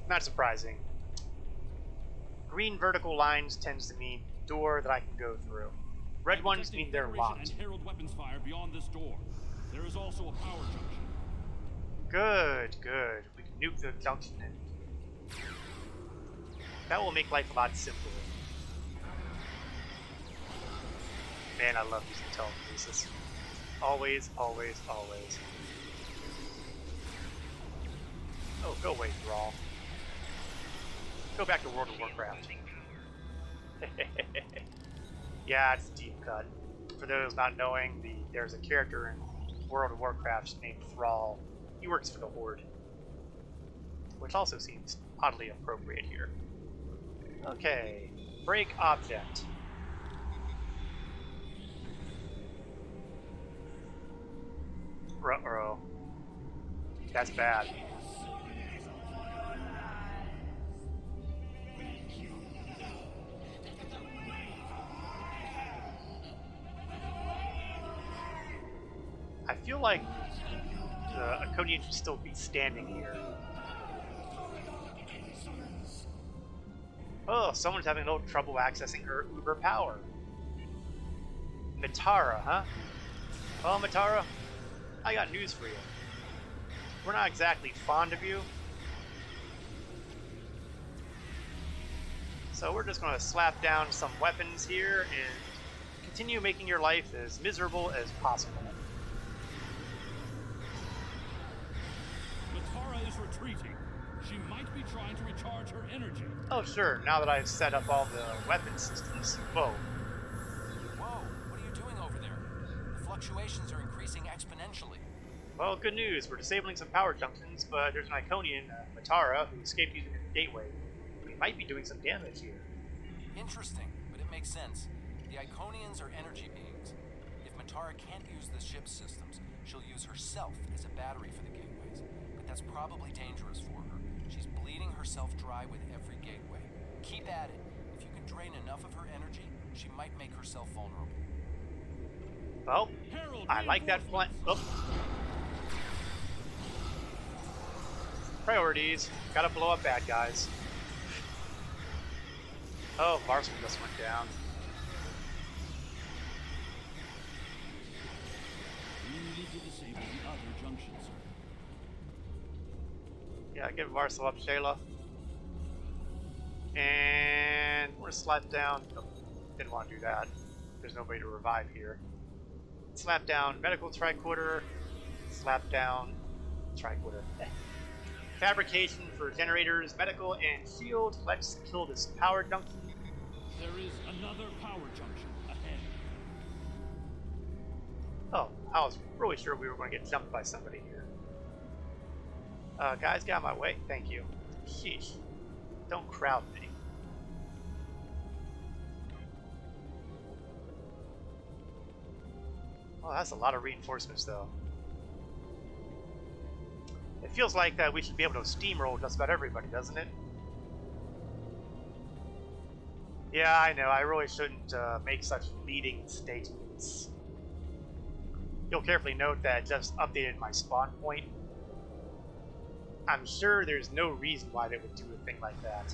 Not surprising. Green vertical lines tends to mean door that I can go through. Red ones mean they're locked.
And Herald weapons fire beyond this door. There is also a power junction.
Good, good. We can nuke the junction in. That will make life a lot simpler. Man, I love using telekinesis. Always, always, always. Oh, go away, Thrall. Go back to World of Warcraft. Yeah, it's a deep cut. For those not knowing, there's a character in World of Warcraft named Thrall. He works for the Horde. Which also seems oddly appropriate here. Okay. Break object. Ruh-roh. That's bad. I feel like the Iconian should still be standing here. Oh, someone's having a little trouble accessing her uber power. Mitara, huh? Well, Mitara, I got news for you. We're not exactly fond of you. So we're just going to slap down some weapons here and continue making your life as miserable as possible.
Mitara is retreating. She might be trying to recharge her energy.
Oh sure, now that I've set up all the weapon systems. Whoa.
Whoa, what are you doing over there? The fluctuations are increasing exponentially.
Well, good news. We're disabling some power junctions, but there's an Iconian, Mitara, who escaped using the gateway. We might be doing some damage here.
Interesting, but it makes sense. The Iconians are energy beings. If Mitara can't use the ship's systems, she'll use herself as a battery for the gateways. But that's probably dangerous for her. She's bleeding herself dry with every gateway. Keep at it. If you can drain enough of her energy, she might make herself vulnerable.
Well, I like that plan. Oh. Priorities. Gotta blow up bad guys. Oh, Marshall just went down.
We need to disable the other junctions.
Yeah, give Marcel up, Shayla. And we're gonna slap down. Oh, didn't want to do that. There's nobody to revive here. Slap down medical tricorder. Slap down tricorder. Fabrication for generators, medical, and shield. Let's kill this power junction.
There is another power junction ahead.
Oh, I was really sure we were going to get jumped by somebody here. Guys, get out of my way. Thank you. Sheesh. Don't crowd me. Oh, that's a lot of reinforcements, though. It feels like that we should be able to steamroll just about everybody, doesn't it? Yeah, I know. I really shouldn't make such leading statements. You'll carefully note that I just updated my spawn point. I'm sure there's no reason why they would do a thing like that.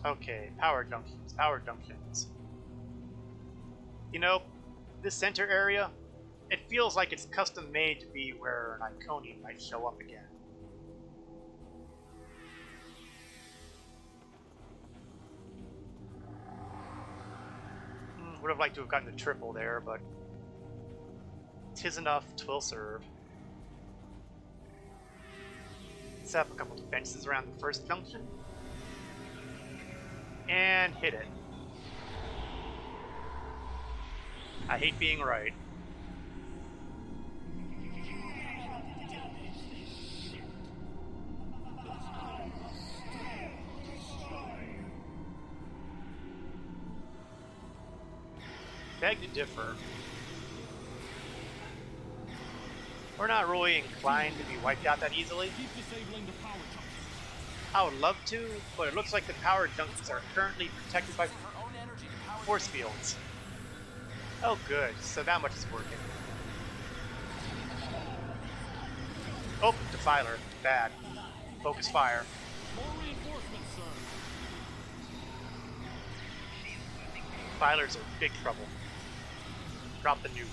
Okay, power junctions, power junctions. You know, this center area, it feels like it's custom made to be where an Iconian might show up again. Would have liked to have gotten the triple there, but 'tis enough, 'twill serve. Set up a couple defenses around the first junction. And hit it. I hate being right. Beg to differ. We're not really inclined to be wiped out that easily.
Keep disabling the power junctions.
I would love to, but it looks like the power junctions are currently protected by force fields. Oh good, so that much is working. Oh, Defiler. Bad. Focus fire.
More reinforcements, sir.
Defilers are in big trouble. Drop the nuke.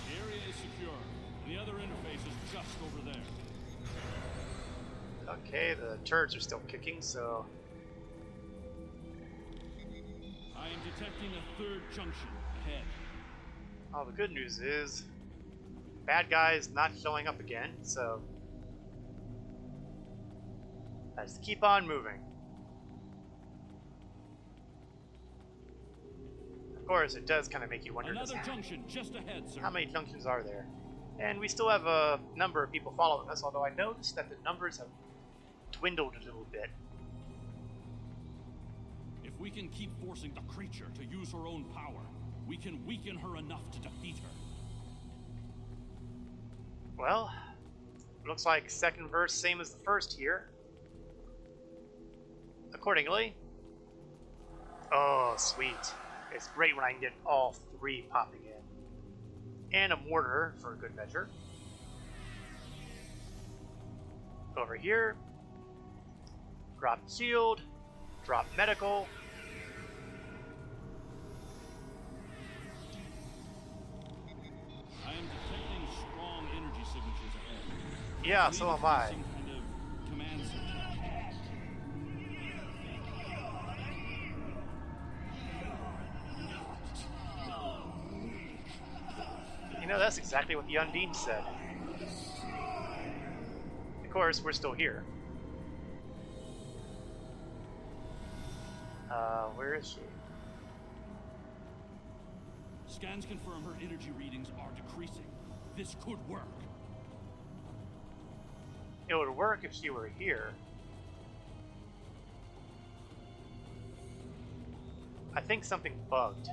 The area is secure. The other interface is just over there.
Okay, the turrets are still kicking, so...
I am detecting a third junction ahead.
Oh, the good news is... bad guys not showing up again, so... let's keep on moving. Of course, it does kind of make you wonder...
Another junction just ahead, sir.
How many junctions are there? And we still have a number of people following us, although I noticed that the numbers have dwindled a little bit.
If we can keep forcing the creature to use her own power, we can weaken her enough to defeat her.
Well, looks like second verse same as the first here. Accordingly. Oh, sweet. It's great when I can get all three popping in. And a mortar for a good measure. Over here. Drop shield. Drop medical.
I am detecting strong energy signatures ahead.
Yeah, so am I.
Some kind of command center.
You know, that's exactly what the Undine said. Of course, we're still here. Where is she?
Scans confirm her energy readings are decreasing. This could work.
It would work if she were here. I think something bugged.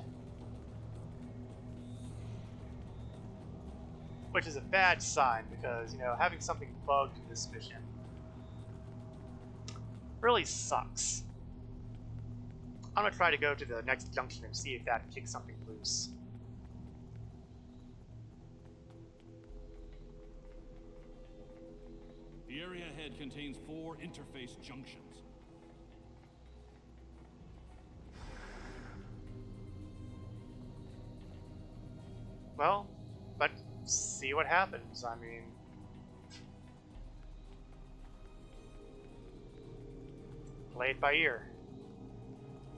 Which is a bad sign because, you know, having something bugged in this mission really sucks. I'm gonna try to go to the next junction and see if that kicks something loose.
The area ahead contains 4 interface junctions.
Well, let's see what happens. I mean... play it by ear.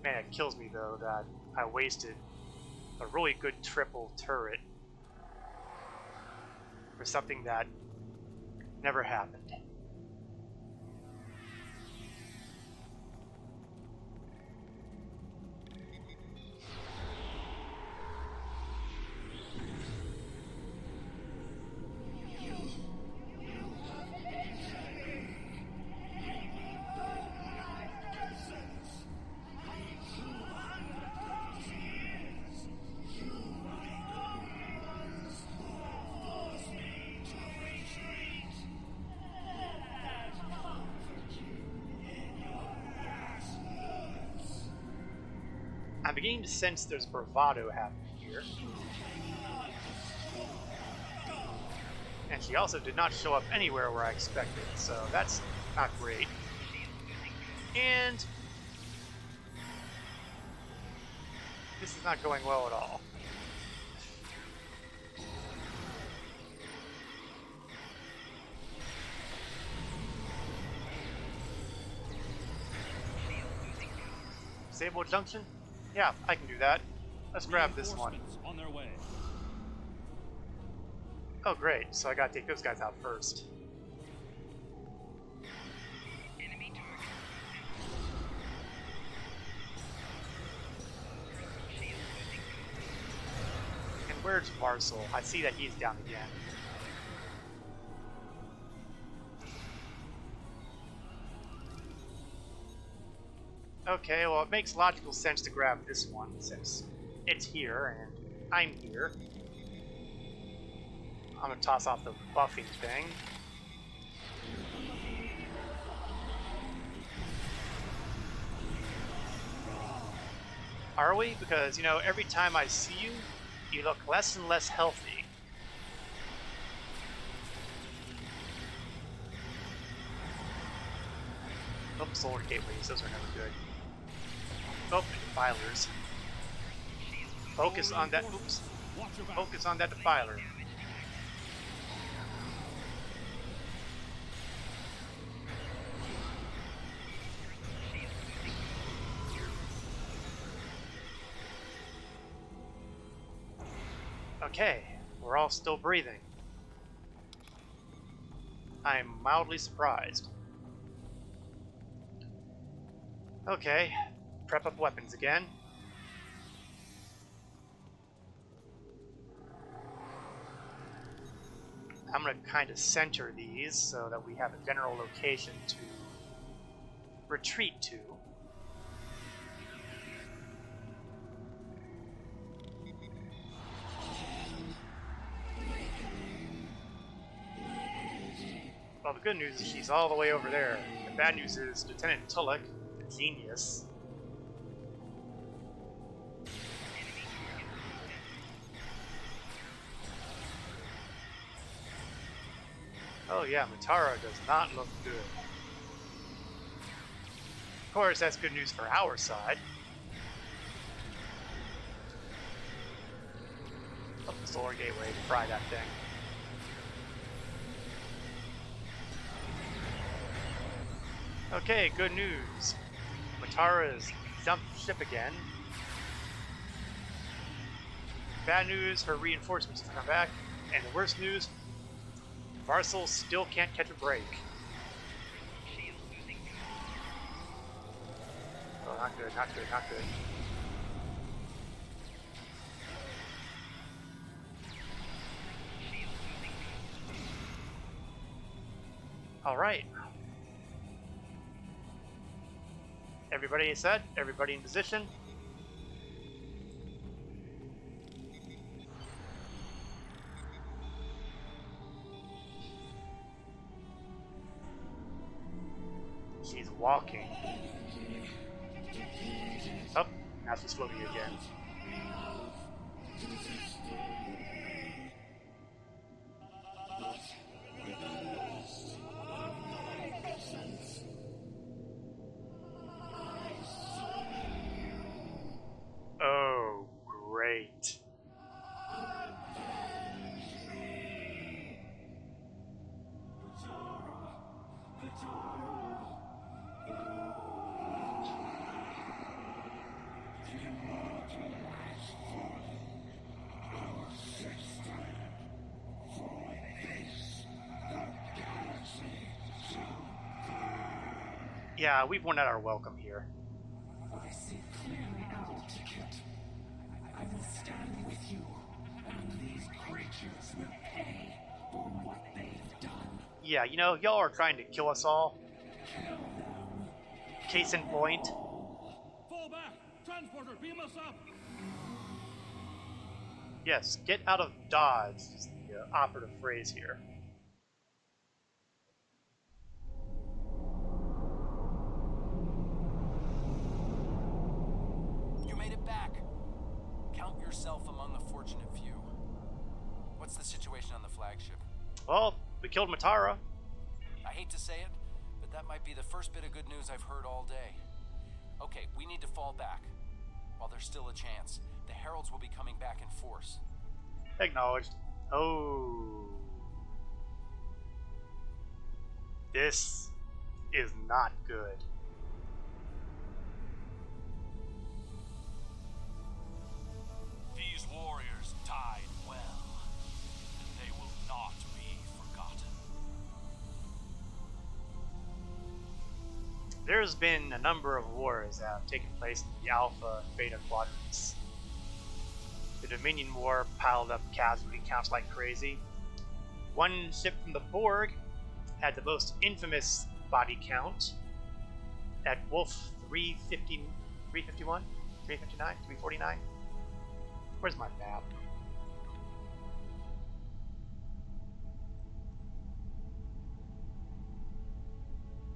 Man, it kills me though that I wasted a really good triple turret for something that never happened. I'm beginning to sense there's bravado happening here. And she also did not show up anywhere where I expected, so that's not great. And this is not going well at all. Disable junction? Yeah, I can do that. Let's grab this one.
On their way.
Oh great, so I gotta take those guys out first. And where's Marcel? I see that he's down again. Okay, well it makes logical sense to grab this one since it's here and I'm here. I'm gonna toss off the buffing thing. Are we? Because, you know, every time I see you, you look less and less healthy. Oh, solar gateways, those are never good. Oh, defilers. Focus on that. Oops. Focus on that defiler. Okay, we're all still breathing. I'm mildly surprised. Okay, prep up weapons again. I'm going to kind of center these so that we have a general location to retreat to. Well, the good news is she's all the way over there. The bad news is Lieutenant Tulloch, the genius. Oh yeah, Matara does not look good. Of course, that's good news for our side. Up the solar gateway to fry that thing. Okay, good news. Matara's jumped ship again. Bad news, her reinforcements have come back. And the worst news, Marcel still can't catch a break. Oh, not good, not good, not good. Alright. Everybody set? Everybody in position? She's walking. Oh, now she's floating again. Oh, great. Yeah, we've won out our welcome here.
I see clearly our ticket. I will stand with you, and these creatures will pay for what they've done.
Yeah, you know, y'all are trying to kill us all.
Kill them.
Case in point.
Fall back! Transporter, beam us up!
Yes, get out of dodge is the operative phrase here.
Count yourself among the fortunate few. What's the situation on the flagship?
Well, we killed Matara.
I hate to say it, but that might be the first bit of good news I've heard all day. Okay, we need to fall back. While there's still a chance, the Heralds will be coming back in force.
Acknowledged. Oh. This is not good.
These warriors died well, and they will not be forgotten.
There's been a number of wars that have taken place in the Alpha and Beta quadrants. The Dominion War piled up casualty counts like crazy. One ship from the Borg had the most infamous body count at Wolf 351? 359? 349? Where's my map?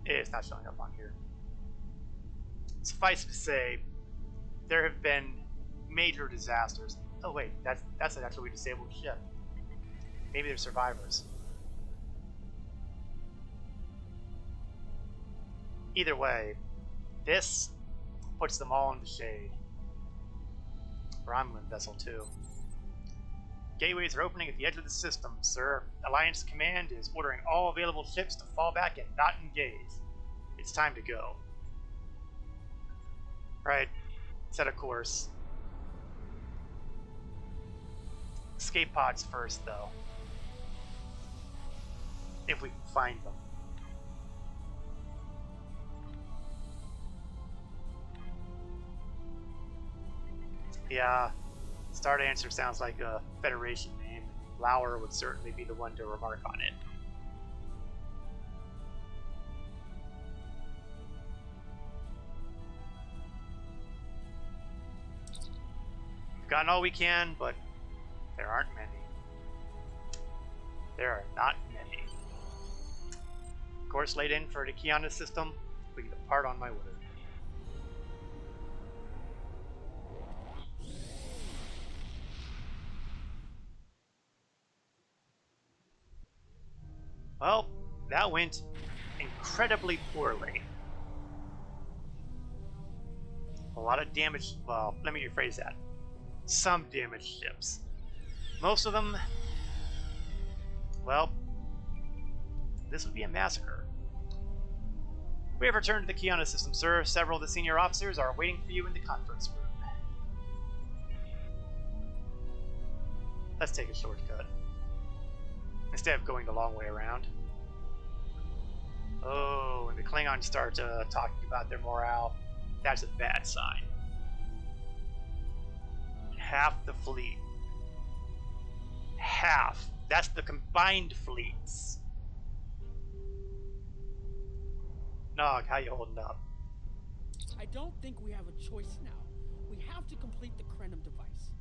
It's not showing up on here. Suffice to say, there have been major disasters. Oh wait, that's an actually disabled ship. Maybe they're survivors. Either way, this puts them all in the shade. Romulan vessel too. Gateways are opening at the edge of the system, sir. Alliance Command is ordering all available ships to fall back and not engage. It's time to go. Right, set a course. Escape pods first, though. If we can find them. Yeah, Star Dancer sounds like a Federation name. Lauer would certainly be the one to remark on it. We've gotten all we can, but there aren't many. There are not many. Course laid in for the Iconian system. We depart on my word. Well, that went incredibly poorly. A lot of damage, well, let me rephrase that. Some damaged ships. Most of them, well, this would be a massacre. We have returned to the Iconian system, sir. Several of the senior officers are waiting for you in the conference room. Let's take a shortcut instead of going the long way around. Oh, when the Klingons start talking about their morale, that's a bad sign. Half the fleet. Half. That's the combined fleets. Nog, how you holding up?
I don't think we have a choice now. We have to complete the Krenim device.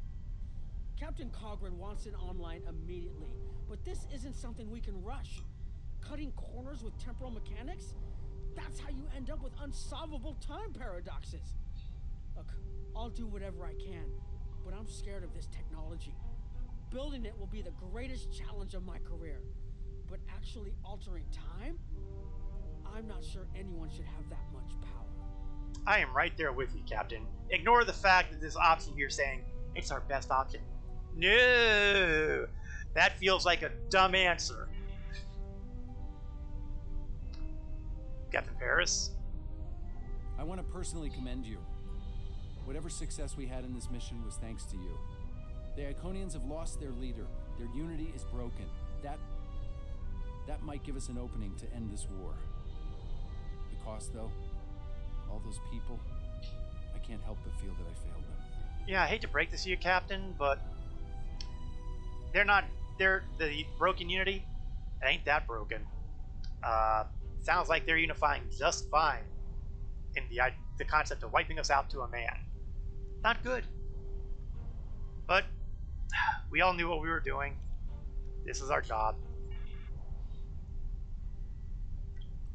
Captain Cogran wants it online immediately, but this isn't something we can rush. Cutting corners with temporal mechanics? That's how you end up with unsolvable time paradoxes. Look, I'll do whatever I can, but I'm scared of this technology. Building it will be the greatest challenge of my career. But actually altering time? I'm not sure anyone should have that much power.
I am right there with you, Captain. Ignore the fact that this option here saying it's our best option. No! That feels like a dumb answer. Captain Paris?
I want to personally commend you. Whatever success we had in this mission was thanks to you. The Iconians have lost their leader. Their unity is broken. That might give us an opening to end this war. The cost, though, all those people, I can't help but feel that I failed them.
Yeah, I hate to break this to you, Captain, but the broken unity, it ain't that broken. Sounds like they're unifying just fine in the concept of wiping us out to a man. Not good. But we all knew what we were doing. This is our job.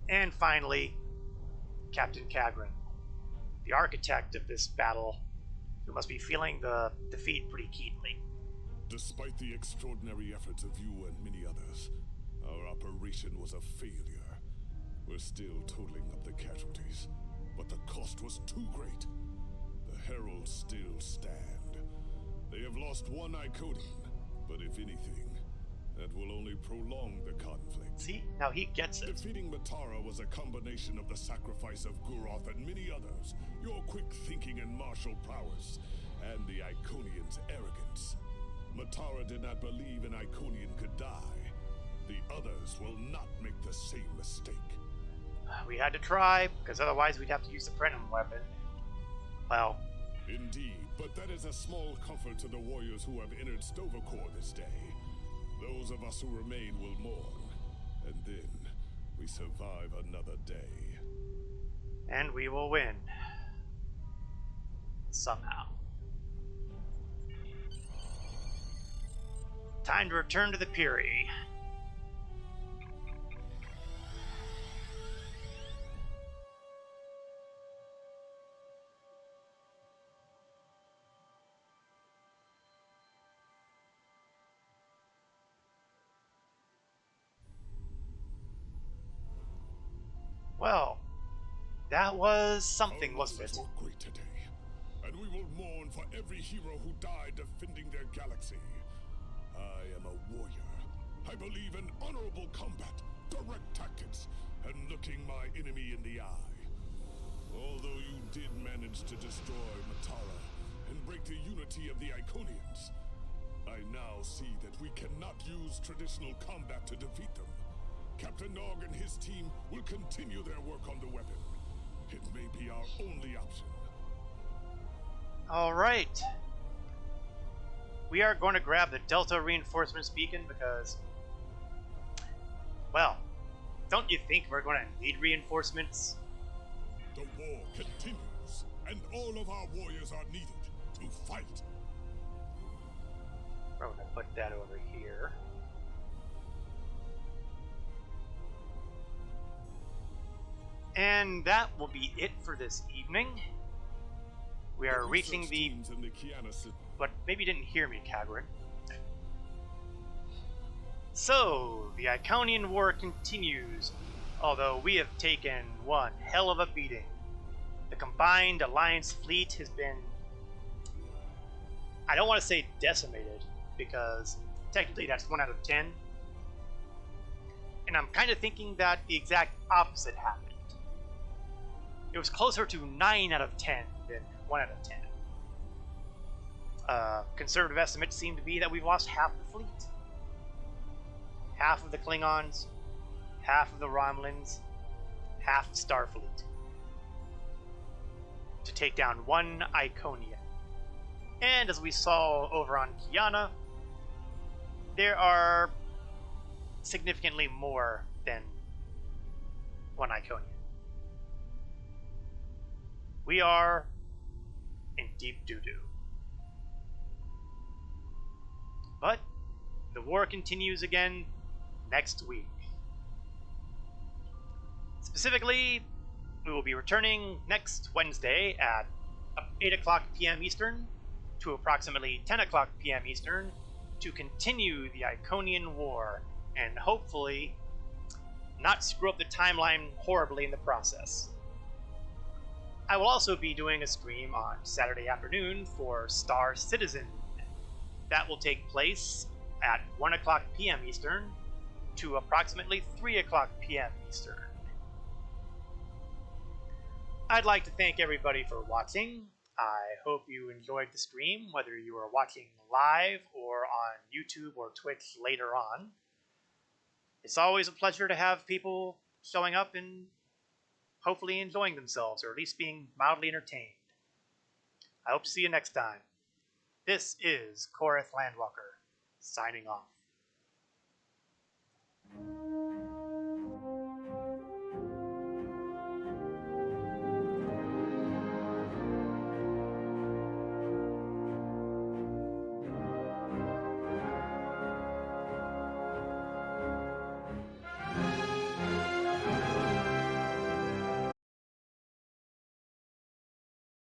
And finally, Captain Cagran, the architect of this battle, who must be feeling the defeat pretty keenly.
Despite the extraordinary efforts of you and many others, Our operation was a failure. We're still totaling up the casualties, but the cost was too great. The Heralds still stand. They have lost one Iconian, but if anything, that will only prolong the conflict.
See, now he gets it.
Defeating Matara was a combination of the sacrifice of Guroth and many others, your quick thinking and martial prowess, and the Iconian's arrogance. Matara did not believe an Iconian could die. The others will not make the same mistake.
We had to try, because otherwise we'd have to use the Prenum weapon. Well.
Indeed, but that is a small comfort to the warriors who have entered Stovacor this day. Those of us who remain will mourn, and then we survive another day.
And we will win. Somehow. Time to return to the Piri. Well, that was something, wasn't it?
Our losses were great today, and we will mourn for every hero who died defending their galaxy. I am a warrior. I believe in honorable combat, direct tactics, and looking my enemy in the eye. Although you did manage to destroy Matara and break the unity of the Iconians, I now see that we cannot use traditional combat to defeat them. Captain Nog and his team will continue their work on the weapon. It may be our only option.
Alright. We are going to grab the Delta Reinforcements beacon because, well, don't you think we're going to need reinforcements?
The war continues, and all of our warriors are needed to fight.
We're going to put that over here. And that will be it for this evening. We are reaching the... But maybe you didn't hear me, Kagrin. So, the Iconian War continues, although we have taken one hell of a beating. The combined Alliance fleet has been... I don't want to say decimated, because technically that's 1 out of 10. And I'm kind of thinking that the exact opposite happened. It was closer to 9 out of 10 than 1 out of 10. Conservative estimates seem to be that we've lost half the fleet. Half of the Klingons, half of the Romulans, half Starfleet. To take down one Iconian. And as we saw over on Kiana, there are significantly more than one Iconian. We are in deep doo-doo. But the war continues again next week. Specifically, we will be returning next Wednesday at 8 o'clock p.m. Eastern to approximately 10 o'clock p.m. Eastern to continue the Iconian War and hopefully not screw up the timeline horribly in the process. I will also be doing a stream on Saturday afternoon for Star Citizen. That will take place at 1 o'clock p.m. Eastern to approximately 3 o'clock p.m. Eastern. I'd like to thank everybody for watching. I hope you enjoyed the stream, whether you are watching live or on YouTube or Twitch later on. It's always a pleasure to have people showing up and hopefully enjoying themselves, or at least being mildly entertained. I hope to see you next time. This is Koreth Landwalker, signing off.